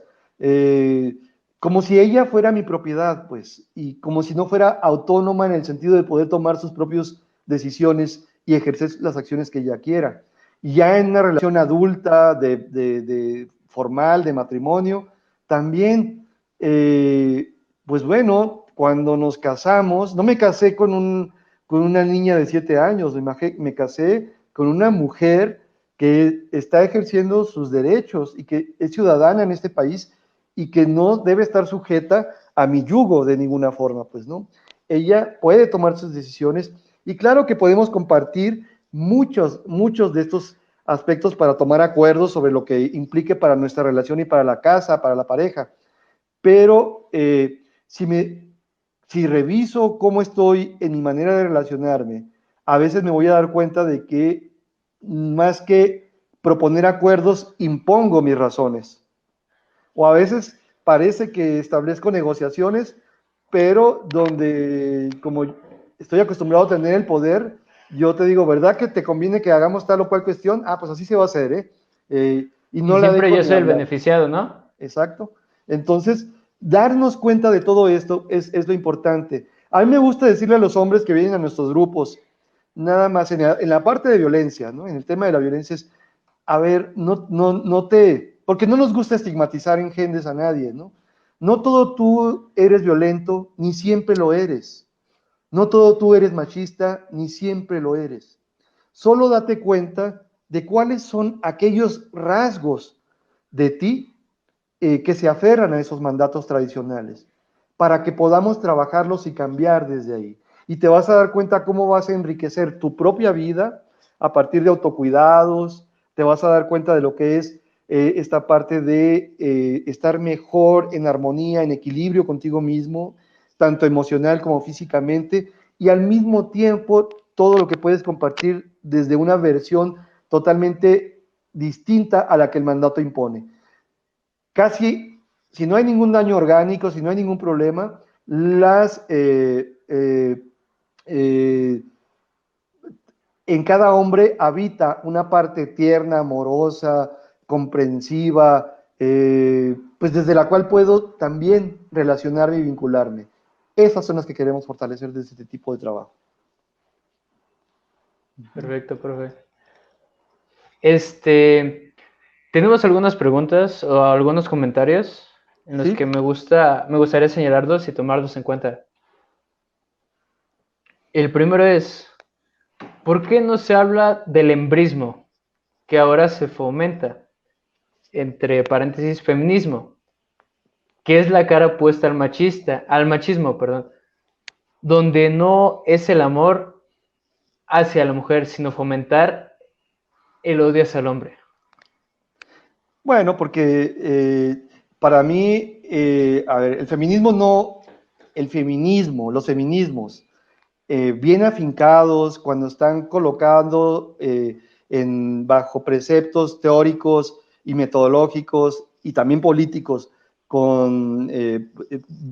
Como si ella fuera mi propiedad, pues, y como si no fuera autónoma en el sentido de poder tomar sus propias decisiones y ejercer las acciones que ella quiera. Y ya en una relación adulta, formal, de matrimonio, también, pues bueno, Cuando nos casamos, no me casé con una niña de 7 años, me casé con una mujer que está ejerciendo sus derechos y que es ciudadana en este país y que no debe estar sujeta a mi yugo de ninguna forma, pues, ¿no? Ella puede tomar sus decisiones y claro que podemos compartir muchos de estos aspectos para tomar acuerdos sobre lo que implique para nuestra relación y para la casa, para la pareja. Pero si reviso cómo estoy en mi manera de relacionarme, a veces me voy a dar cuenta de que más que proponer acuerdos, impongo mis razones. O a veces parece que establezco negociaciones, pero donde, como estoy acostumbrado a tener el poder, yo te digo, ¿verdad que te conviene que hagamos tal o cual cuestión? Ah, pues así se va a hacer, ¿eh? Y Y no la siempre dejo yo ni soy el hablar. beneficiado, ¿no? Exacto. Entonces, darnos cuenta de todo esto es lo importante. A mí me gusta decirle a los hombres que vienen a nuestros grupos, nada más en la parte de violencia, ¿no? En el tema de la violencia es, a ver, porque no nos gusta estigmatizar en genes a nadie, ¿no? No todo tú eres violento, ni siempre lo eres. No todo tú eres machista, ni siempre lo eres. Solo date cuenta de cuáles son aquellos rasgos de ti que se aferran a esos mandatos tradicionales, para que podamos trabajarlos y cambiar desde ahí. Y te vas a dar cuenta cómo vas a enriquecer tu propia vida a partir de autocuidados, te vas a dar cuenta de lo que es esta parte de estar mejor en armonía, en equilibrio contigo mismo, tanto emocional como físicamente, y al mismo tiempo todo lo que puedes compartir desde una versión totalmente distinta a la que el mandato impone. Casi, si no hay ningún daño orgánico, si no hay ningún problema, eh, en cada hombre habita una parte tierna, amorosa, comprensiva, pues desde la cual puedo también relacionarme y vincularme. Esas son las que queremos fortalecer desde este tipo de trabajo. Perfecto, profe. Tenemos algunas preguntas o algunos comentarios en los que ¿Sí? me gustaría señalarlos y tomarlos en cuenta. El primero es, ¿por qué no se habla del embrismo que ahora se fomenta, entre paréntesis, feminismo, que es la cara opuesta al machismo, perdón, donde no es el amor hacia la mujer, sino fomentar el odio hacia el hombre? Bueno, porque para mí, a ver, el feminismo, los feminismos, bien afincados, cuando están colocando bajo preceptos teóricos y metodológicos y también políticos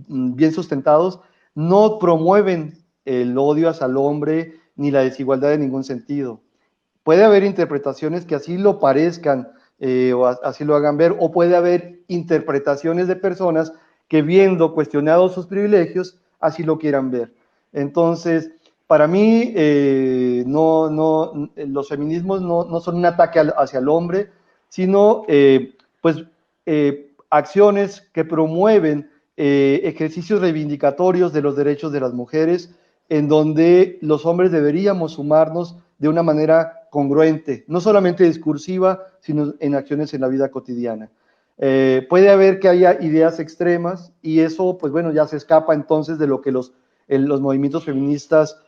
bien sustentados, no promueven el odio hacia el hombre ni la desigualdad en ningún sentido. Puede haber interpretaciones que así lo parezcan o así lo hagan ver, o puede haber interpretaciones de personas que viendo cuestionados sus privilegios, así lo quieran ver. Entonces, para mí, los feminismos no son un ataque hacia el hombre, sino pues acciones que promueven ejercicios reivindicatorios de los derechos de las mujeres, en donde los hombres deberíamos sumarnos de una manera congruente, no solamente discursiva, sino en acciones en la vida cotidiana. Puede haber que haya ideas extremas y eso, pues bueno, ya se escapa entonces de lo que los movimientos feministas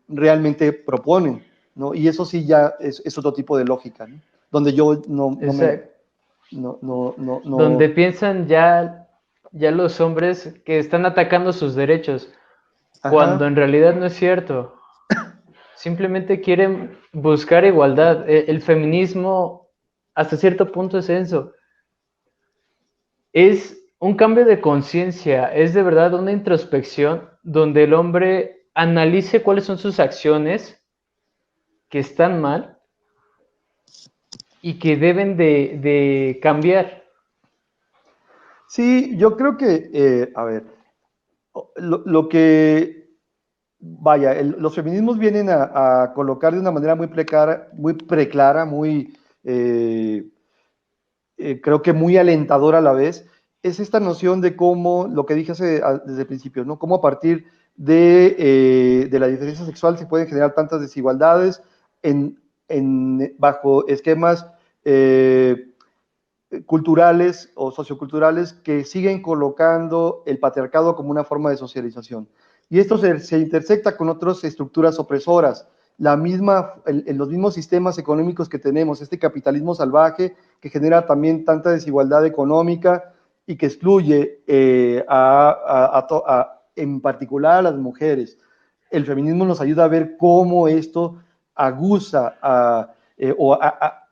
realmente proponen, ¿no? Y eso sí ya es otro tipo de lógica, ¿no? Donde yo Exacto. no. Donde piensan ya los hombres que están atacando sus derechos, cuando Ajá. en realidad no es cierto. Simplemente quieren buscar igualdad. El feminismo, hasta cierto punto, es eso. Es un cambio de conciencia, es de verdad una introspección donde el hombre analice cuáles son sus acciones que están mal y que deben de cambiar. Sí, yo creo que, a ver, lo que, vaya, los feminismos vienen a colocar de una manera muy preclara, creo que muy alentadora a la vez, es esta noción de cómo, lo que dije desde el principio, ¿no? Cómo a partir de la diferencia sexual se pueden generar tantas desigualdades bajo esquemas culturales o socioculturales que siguen colocando el patriarcado como una forma de socialización. Y esto se intersecta con otras estructuras opresoras, en los mismos sistemas económicos que tenemos, este capitalismo salvaje que genera también tanta desigualdad económica y que excluye en particular a las mujeres. El feminismo nos ayuda a ver cómo esto aguza o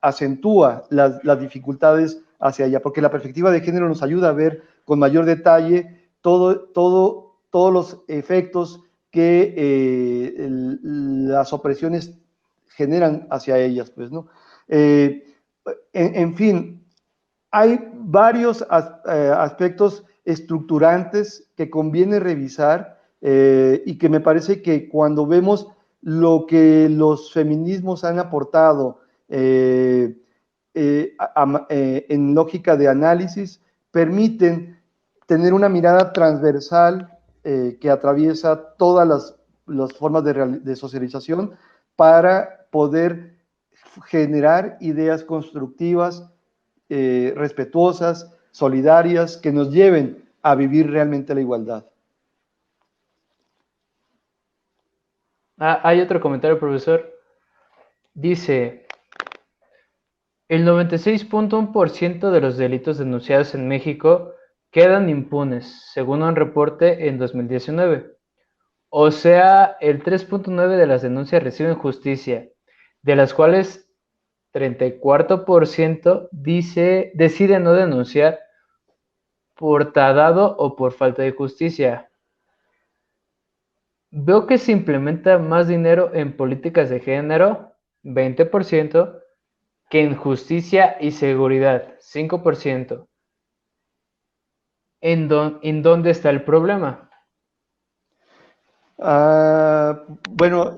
acentúa las dificultades hacia allá, porque la perspectiva de género nos ayuda a ver con mayor detalle todos los efectos que las opresiones generan hacia ellas, pues, ¿no? En fin, hay varios aspectos estructurantes que conviene revisar y que me parece que cuando vemos lo que los feminismos han aportado en lógica de análisis, permiten tener una mirada transversal que atraviesa todas las formas de socialización para poder generar ideas constructivas, respetuosas, solidarias, que nos lleven a vivir realmente la igualdad. Hay otro comentario, profesor. Dice, el 96.1% de los delitos denunciados en México quedan impunes, según un reporte en 2019. O sea, el 3.9% de las denuncias reciben justicia, de las cuales 34% decide no denunciar por tardado o por falta de justicia. Veo que se implementa más dinero en políticas de género, 20%, que en justicia y seguridad, 5%. ¿En dónde está el problema? Bueno,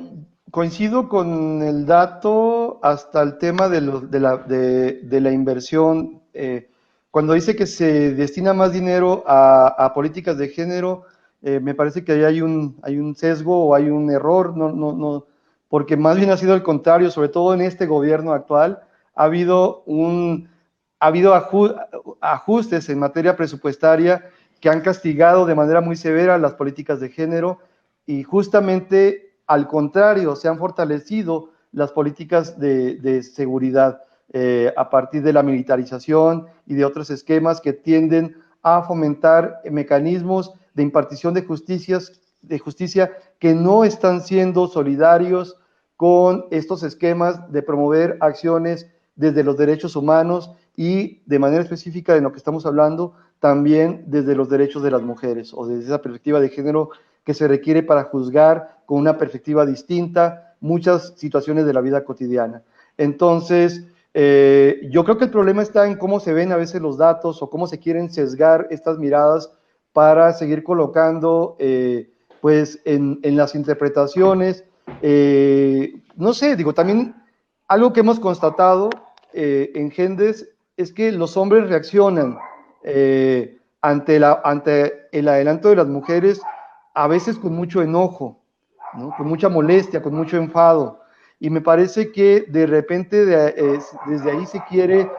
coincido con el dato hasta el tema de la inversión. Cuando dice que se destina más dinero a políticas de género, me parece que ahí hay un sesgo o hay un error, no, porque más bien ha sido el contrario, sobre todo en este gobierno actual, ha habido ajustes en materia presupuestaria que han castigado de manera muy severa las políticas de género y justamente al contrario, se han fortalecido las políticas de seguridad a partir de la militarización y de otros esquemas que tienden a fomentar mecanismos de impartición de justicia que no están siendo solidarios con estos esquemas de promover acciones desde los derechos humanos y de manera específica de lo que estamos hablando, también desde los derechos de las mujeres o desde esa perspectiva de género que se requiere para juzgar con una perspectiva distinta muchas situaciones de la vida cotidiana. Entonces, yo creo que el problema está en cómo se ven a veces los datos o cómo se quieren sesgar estas miradas para seguir colocando pues en las interpretaciones. No sé, digo, también algo que hemos constatado en Gendes es que los hombres reaccionan ante el adelanto de las mujeres a veces con mucho enojo, ¿no? Con mucha molestia, con mucho enfado. Y me parece que de repente desde ahí se quiere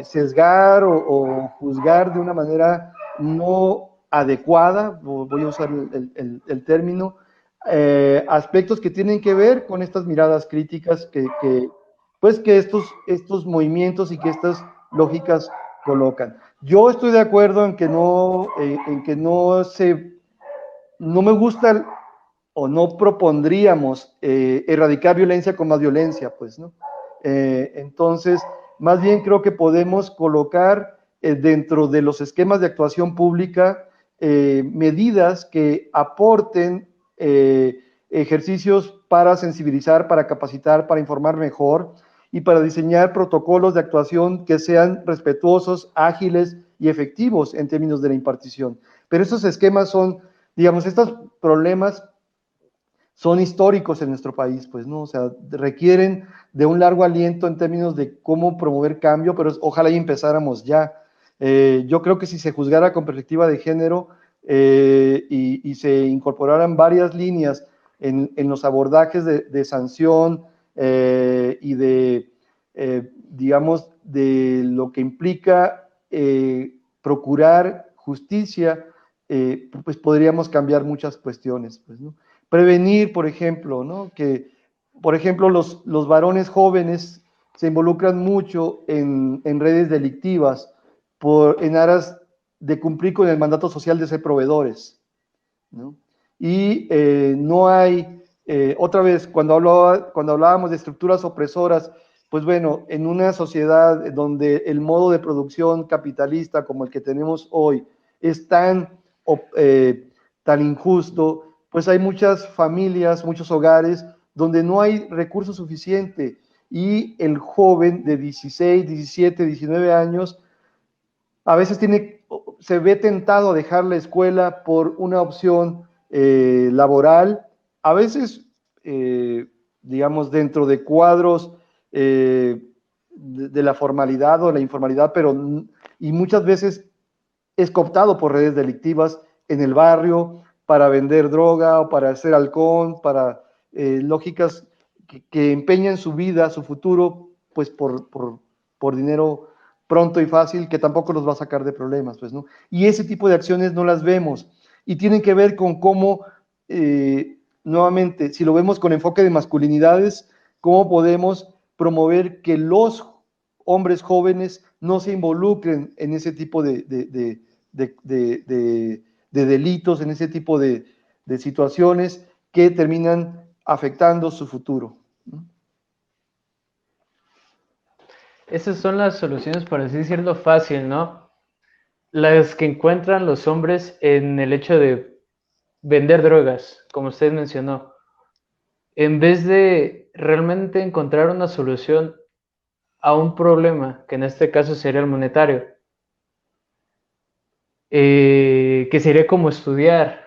sesgar o juzgar de una manera no adecuada, voy a usar el término, aspectos que tienen que ver con estas miradas críticas pues que estos movimientos y que estas lógicas colocan. Yo estoy de acuerdo en que no me gusta o no propondríamos erradicar violencia con más violencia, pues, ¿no? Entonces, más bien creo que podemos colocar dentro de los esquemas de actuación pública medidas que aporten ejercicios para sensibilizar, para capacitar, para informar mejor y para diseñar protocolos de actuación que sean respetuosos, ágiles y efectivos en términos de la impartición. Pero esos esquemas son, digamos, estos problemas son históricos en nuestro país, pues, ¿no? O sea, requieren de un largo aliento en términos de cómo promover cambio, pero ojalá y empezáramos ya. Yo creo que si se juzgara con perspectiva de género y se incorporaran varias líneas en los abordajes de sanción y digamos, de lo que implica procurar justicia, pues podríamos cambiar muchas cuestiones, pues, ¿no? Prevenir, por ejemplo, ¿no? Que, por ejemplo, los varones jóvenes se involucran mucho en redes delictivas en aras de cumplir con el mandato social de ser proveedores, ¿no? Y no hay, otra vez, cuando hablábamos de estructuras opresoras, pues bueno, en una sociedad donde el modo de producción capitalista como el que tenemos hoy es tan injusto, pues hay muchas familias, muchos hogares donde no hay recursos suficientes y el joven de 16, 17, 19 años a veces se ve tentado a dejar la escuela por una opción laboral, a veces, digamos, dentro de cuadros de la formalidad o la informalidad, y muchas veces es cooptado por redes delictivas en el barrio para vender droga o para hacer halcón, para lógicas que empeñan su vida, su futuro, pues por dinero pronto y fácil, que tampoco los va a sacar de problemas, pues, ¿no? Y ese tipo de acciones no las vemos, y tienen que ver con cómo, nuevamente, si lo vemos con enfoque de masculinidades, cómo podemos promover que los hombres jóvenes no se involucren en ese tipo de delitos, en ese tipo de situaciones que terminan afectando su futuro. Esas son las soluciones, por así decirlo, fácil, ¿no? Las que encuentran los hombres en el hecho de vender drogas, como usted mencionó, en vez de realmente encontrar una solución a un problema, que en este caso sería el monetario, que sería como estudiar,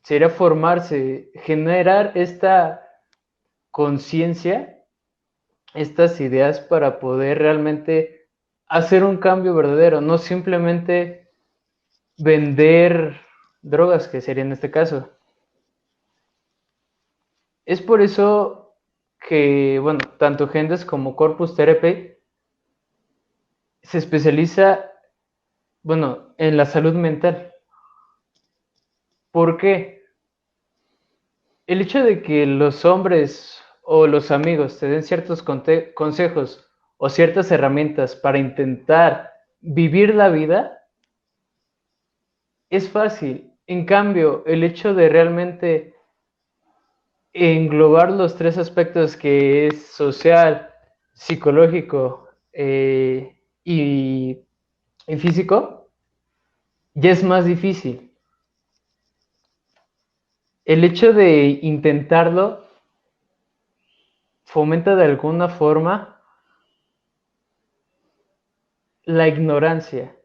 sería formarse, generar esta conciencia, estas ideas para poder realmente hacer un cambio verdadero, no simplemente vender drogas, que sería en este caso. Es por eso que, bueno, tanto Gendes como Corpus Therapy se especializa, bueno, en la salud mental. ¿Por qué? El hecho de que los hombres o los amigos te den ciertos consejos o ciertas herramientas para intentar vivir la vida es fácil. En cambio, el hecho de realmente englobar los tres aspectos que es social, psicológico y físico, ya es más difícil. El hecho de intentarlo fomenta de alguna forma la ignorancia.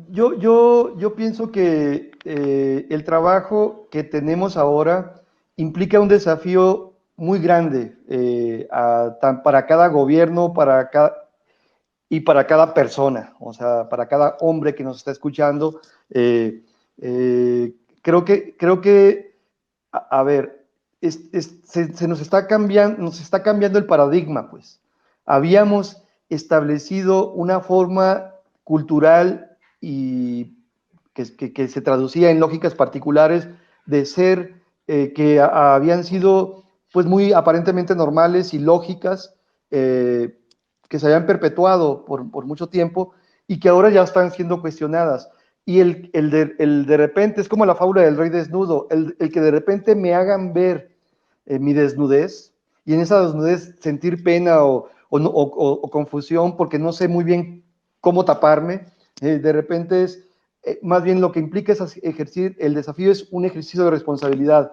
Yo pienso que el trabajo que tenemos ahora implica un desafío muy grande para cada gobierno, y para cada persona, o sea, para cada hombre que nos está escuchando. Creo que, a ver, se nos está cambiando el paradigma, pues. Habíamos establecido una forma cultural y que se traducía en lógicas particulares de ser que habían sido pues muy aparentemente normales y lógicas, que se habían perpetuado por mucho tiempo y que ahora ya están siendo cuestionadas. Y el de repente, es como la fábula del rey desnudo, el que de repente me hagan ver mi desnudez y en esa desnudez sentir pena o confusión porque no sé muy bien cómo taparme, de repente más bien lo que implica es ejercer, el desafío es un ejercicio de responsabilidad.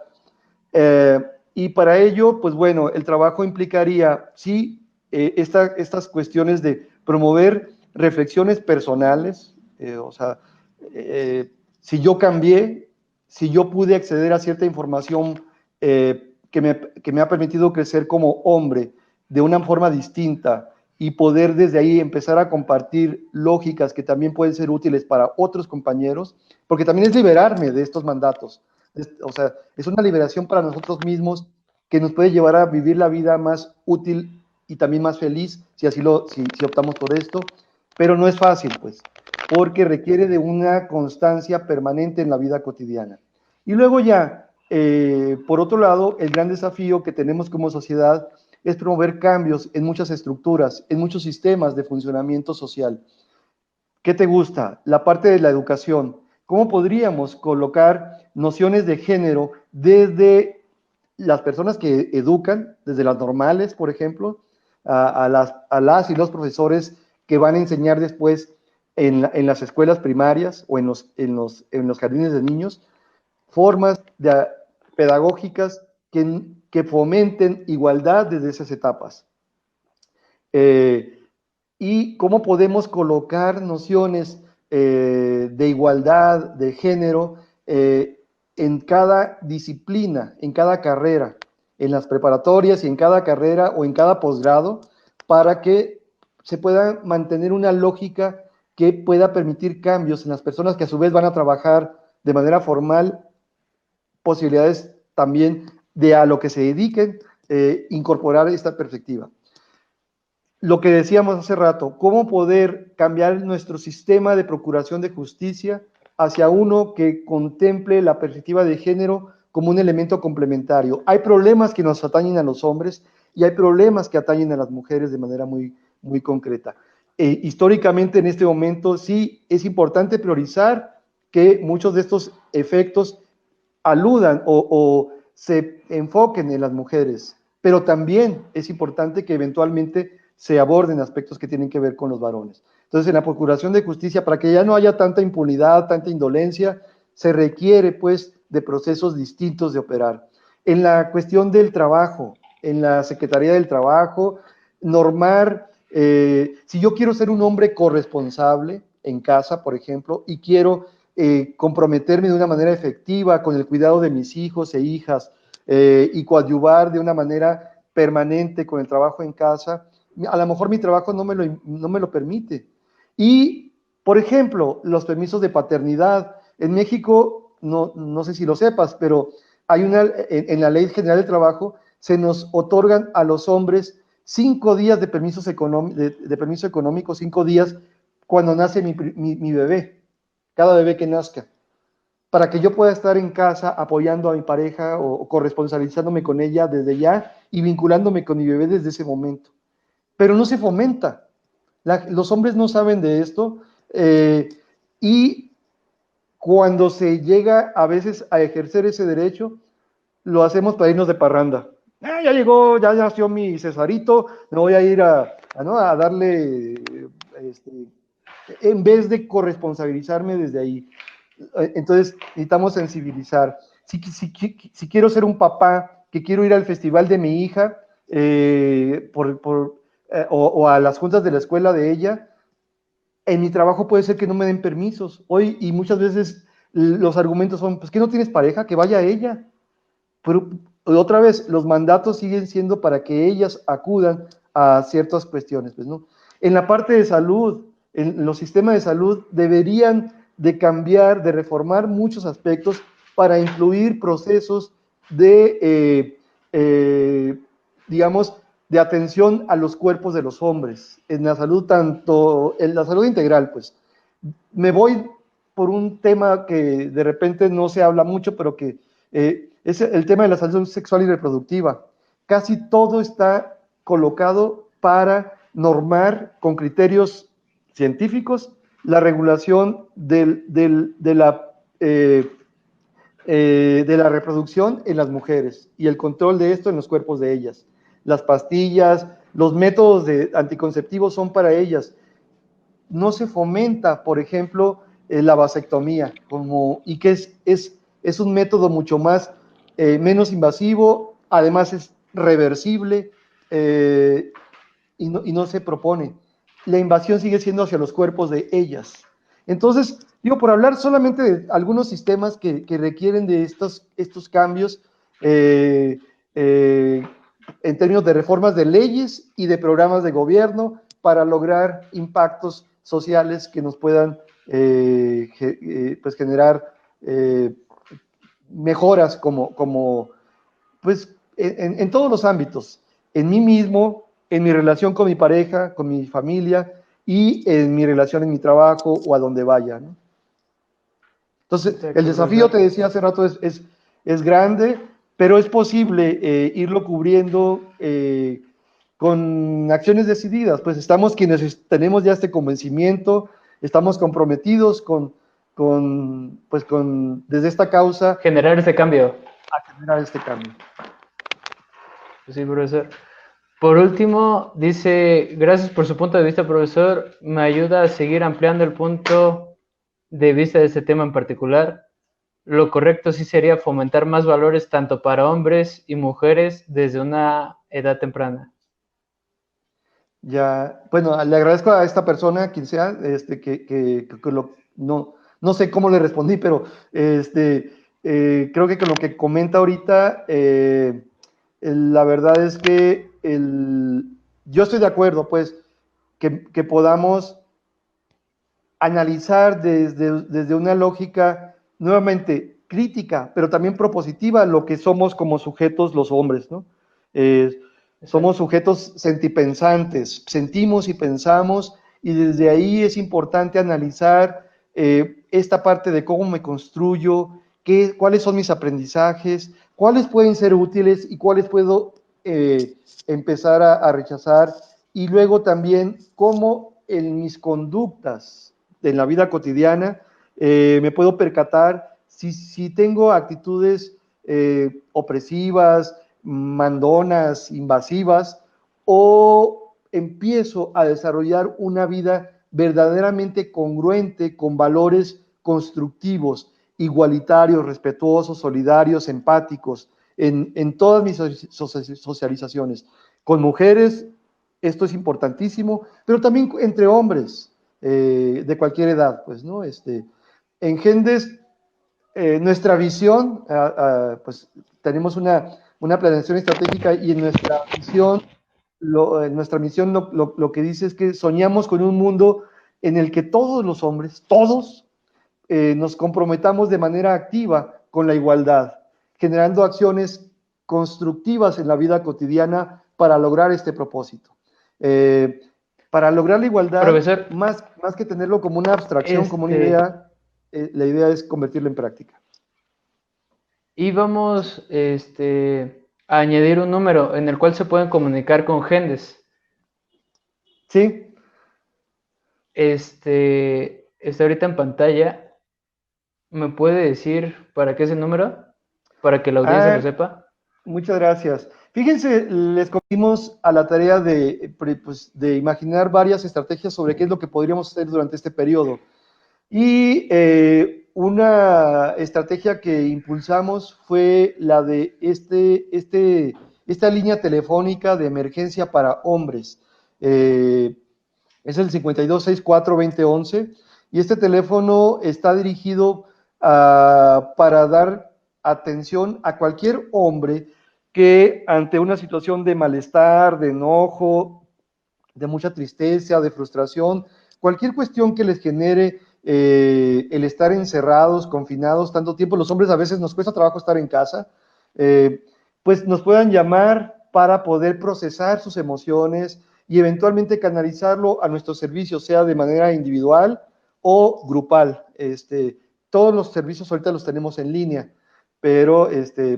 Y para ello, pues bueno, el trabajo implicaría, sí, estas cuestiones de promover reflexiones personales, o sea, si yo cambié, si yo pude acceder a cierta información que me ha permitido crecer como hombre de una forma distinta y poder desde ahí empezar a compartir lógicas que también pueden ser útiles para otros compañeros, porque también es liberarme de estos mandatos. O sea, es una liberación para nosotros mismos que nos puede llevar a vivir la vida más útil y también más feliz, si optamos por esto, pero no es fácil, pues, porque requiere de una constancia permanente en la vida cotidiana. Y luego ya, por otro lado, el gran desafío que tenemos como sociedad es promover cambios en muchas estructuras, en muchos sistemas de funcionamiento social. ¿Qué te gusta? La parte de la educación. ¿Cómo podríamos colocar nociones de género desde las personas que educan, desde las normales, por ejemplo, a las y los profesores que van a enseñar después en las escuelas primarias o en los jardines de niños, formas pedagógicas que fomenten igualdad desde esas etapas? Y cómo podemos colocar nociones de igualdad, de género, en cada disciplina, en cada carrera, en las preparatorias y en cada carrera o en cada posgrado, para que se pueda mantener una lógica que pueda permitir cambios en las personas que a su vez van a trabajar de manera formal, posibilidades también de a lo que se dediquen, incorporar esta perspectiva. Lo que decíamos hace rato, cómo poder cambiar nuestro sistema de procuración de justicia hacia uno que contemple la perspectiva de género como un elemento complementario. Hay problemas que nos atañen a los hombres y hay problemas que atañen a las mujeres de manera muy, muy concreta. Históricamente en este momento sí es importante priorizar que muchos de estos efectos aludan o se enfoquen en las mujeres, pero también es importante que eventualmente se aborden aspectos que tienen que ver con los varones. Entonces, en la procuración de justicia, para que ya no haya tanta impunidad, tanta indolencia, se requiere, pues, de procesos distintos de operar. En la cuestión del trabajo, en la Secretaría del Trabajo, normar, si yo quiero ser un hombre corresponsable en casa, por ejemplo, y quiero comprometerme de una manera efectiva con el cuidado de mis hijos e hijas y coadyuvar de una manera permanente con el trabajo en casa, a lo mejor mi trabajo no me lo permite. Y, por ejemplo, los permisos de paternidad. En México, no sé si lo sepas, pero hay en la Ley General del Trabajo, se nos otorgan a los hombres 5 días de permiso económico, 5 días cuando nace mi bebé, cada bebé que nazca, para que yo pueda estar en casa apoyando a mi pareja o corresponsabilizándome con ella desde ya y vinculándome con mi bebé desde ese momento. Pero no se fomenta. Los hombres no saben de esto y cuando se llega a veces a ejercer ese derecho, lo hacemos para irnos de parranda. Ya llegó, ya nació mi Cesarito, me voy a ir a darle, en vez de corresponsabilizarme desde ahí. Entonces necesitamos sensibilizar. Si quiero ser un papá, que quiero ir al festival de mi hija, o a las juntas de la escuela de ella, en mi trabajo puede ser que no me den permisos. Hoy, y muchas veces los argumentos son, pues que no tienes pareja, que vaya ella. Pero otra vez, los mandatos siguen siendo para que ellas acudan a ciertas cuestiones, pues, ¿no? En la parte de salud, en los sistemas de salud deberían de cambiar, de reformar muchos aspectos para incluir procesos digamos, de atención a los cuerpos de los hombres, en la salud en la salud integral, pues. Me voy por un tema que de repente no se habla mucho, pero que es el tema de la salud sexual y reproductiva. Casi todo está colocado para normar con criterios científicos la regulación de la reproducción en las mujeres y el control de esto en los cuerpos de ellas. Las pastillas, los métodos anticonceptivos son para ellas. No se fomenta, por ejemplo, la vasectomía, y que es un método mucho más, menos invasivo, además es reversible, y no se propone. La invasión sigue siendo hacia los cuerpos de ellas. Entonces, digo, por hablar solamente de algunos sistemas que requieren de estos cambios, en términos de reformas de leyes y de programas de gobierno para lograr impactos sociales que nos puedan pues generar mejoras pues en todos los ámbitos, en mí mismo, en mi relación con mi pareja, con mi familia y en mi relación en mi trabajo o a donde vaya, ¿no? Entonces, Exacto, el desafío, profesor. te decía hace rato, es grande, pero es posible irlo cubriendo con acciones decididas. Pues estamos quienes tenemos ya este convencimiento, estamos comprometidos desde esta causa Generar ese cambio. a generar este cambio. Pues sí, profesor. Por último, dice, gracias por su punto de vista, profesor. Me ayuda a seguir ampliando el punto de vista de este tema en particular. Lo correcto sí sería fomentar más valores tanto para hombres y mujeres desde una edad temprana. Ya, bueno, le agradezco a esta persona, quien sea, no sé cómo le respondí, pero creo que con lo que comenta ahorita, la verdad es que yo estoy de acuerdo, pues, que podamos analizar desde una lógica nuevamente crítica, pero también propositiva, lo que somos como sujetos los hombres, ¿no? Somos Exacto. sujetos sentipensantes, sentimos y pensamos, y desde ahí es importante analizar esta parte de cómo me construyo, cuáles son mis aprendizajes, cuáles pueden ser útiles y cuáles puedo empezar a rechazar, y luego también cómo en mis conductas en la vida cotidiana me puedo percatar si tengo actitudes opresivas, mandonas, invasivas, o empiezo a desarrollar una vida verdaderamente congruente con valores constructivos, igualitarios, respetuosos, solidarios, empáticos, en todas mis socializaciones. Con mujeres, esto es importantísimo, pero también entre hombres de cualquier edad, pues, ¿no? En Gendes, nuestra visión, pues tenemos una planeación estratégica, y en nuestra visión, en nuestra misión lo que dice es que soñamos con un mundo en el que todos los hombres, todos, nos comprometamos de manera activa con la igualdad, generando acciones constructivas en la vida cotidiana para lograr este propósito. Para lograr la igualdad, Profesor, más que tenerlo como una abstracción, como una este, idea, la idea es convertirlo en práctica. íbamos a añadir un número en el cual se pueden comunicar con Gendes. Sí, Está ahorita en pantalla. ¿Me puede decir para qué es el número? Para que la audiencia lo ah, sepa. muchas gracias. Fíjense, les comimos a la tarea pues, de imaginar varias estrategias sobre qué es lo que podríamos hacer durante este periodo. Y una estrategia que impulsamos fue la de esta línea telefónica de emergencia para hombres. Es el 5264-2011, y este teléfono está dirigido para dar atención a cualquier hombre que ante una situación de malestar, de enojo, de mucha tristeza, de frustración, cualquier cuestión que les genere el estar encerrados, confinados tanto tiempo. Los hombres a veces nos cuesta trabajo estar en casa, pues nos puedan llamar para poder procesar sus emociones y eventualmente canalizarlo a nuestros servicios, sea de manera individual o grupal. Todos los servicios ahorita los tenemos en línea, pero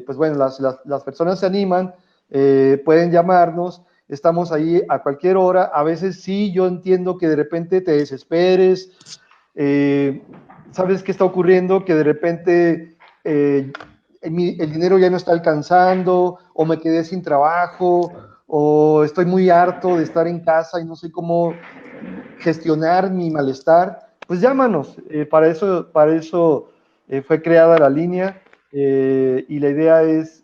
pues bueno, las personas se animan, pueden llamarnos. Estamos ahí a cualquier hora. A veces sí, yo entiendo que de repente te desesperes, sabes qué está ocurriendo, que de repente el dinero ya no está alcanzando, o me quedé sin trabajo, o estoy muy harto de estar en casa y no sé cómo gestionar mi malestar. Pues llámanos. Para eso fue creada la línea, y la idea es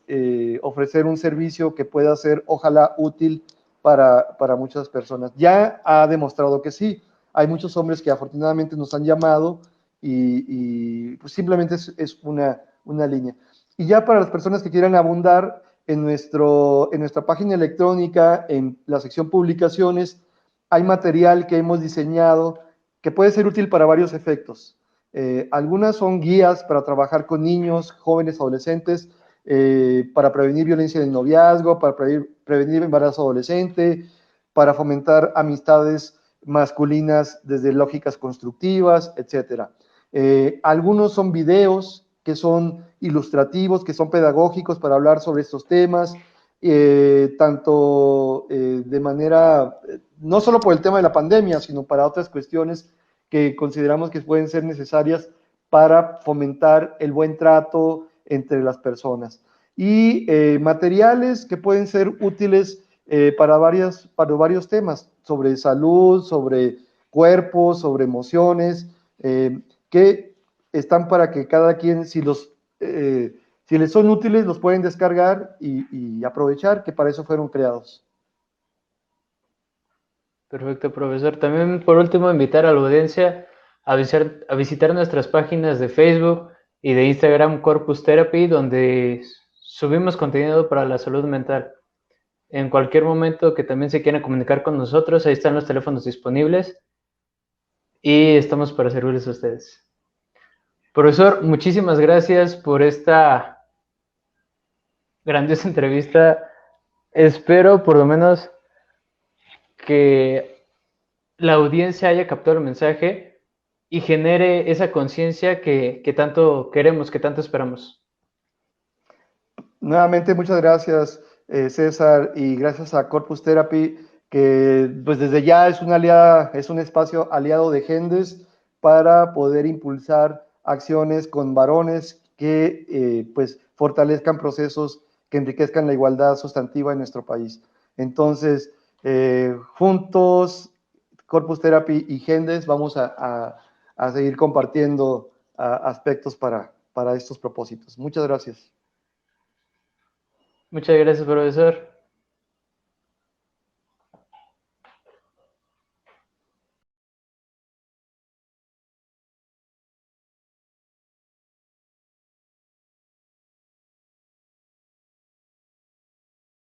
ofrecer un servicio que pueda ser, ojalá, útil para muchas personas. Ya ha demostrado que sí. Hay muchos hombres que afortunadamente nos han llamado, y pues simplemente es una línea. Y ya para las personas que quieran abundar, en nuestra página electrónica, en la sección publicaciones, hay material que hemos diseñado que puede ser útil para varios efectos. Algunas son guías para trabajar con niños, jóvenes, adolescentes, para prevenir violencia en el noviazgo, para prevenir embarazo adolescente, para fomentar amistades masculinas desde lógicas constructivas, etc. Algunos son videos que son ilustrativos, que son pedagógicos para hablar sobre estos temas, tanto de manera, no solo por el tema de la pandemia, sino para otras cuestiones que consideramos que pueden ser necesarias para fomentar el buen trato entre las personas. Y materiales que pueden ser útiles para varios temas, sobre salud, sobre cuerpo, sobre emociones, que están para que cada quien, si les son útiles, los pueden descargar y aprovechar, que para eso fueron creados. Perfecto, profesor. También, por último, invitar a la audiencia a visitar nuestras páginas de Facebook y de Instagram Corpus Therapy, donde subimos contenido para la salud mental. En cualquier momento que también se quieran comunicar con nosotros, ahí están los teléfonos disponibles y estamos para servirles a ustedes. Profesor, muchísimas gracias por esta grandiosa entrevista. Espero por lo menos que la audiencia haya captado el mensaje y genere esa conciencia que tanto queremos, que tanto esperamos. Nuevamente, muchas gracias, César, y gracias a Corpus Therapy, que pues desde ya es una aliada, es un espacio aliado de Gendes para poder impulsar acciones con varones que pues fortalezcan procesos que enriquezcan la igualdad sustantiva en nuestro país. Entonces, juntos, Corpus Therapy y Gendes, vamos a seguir compartiendo aspectos para estos propósitos. Muchas gracias. Muchas gracias, profesor.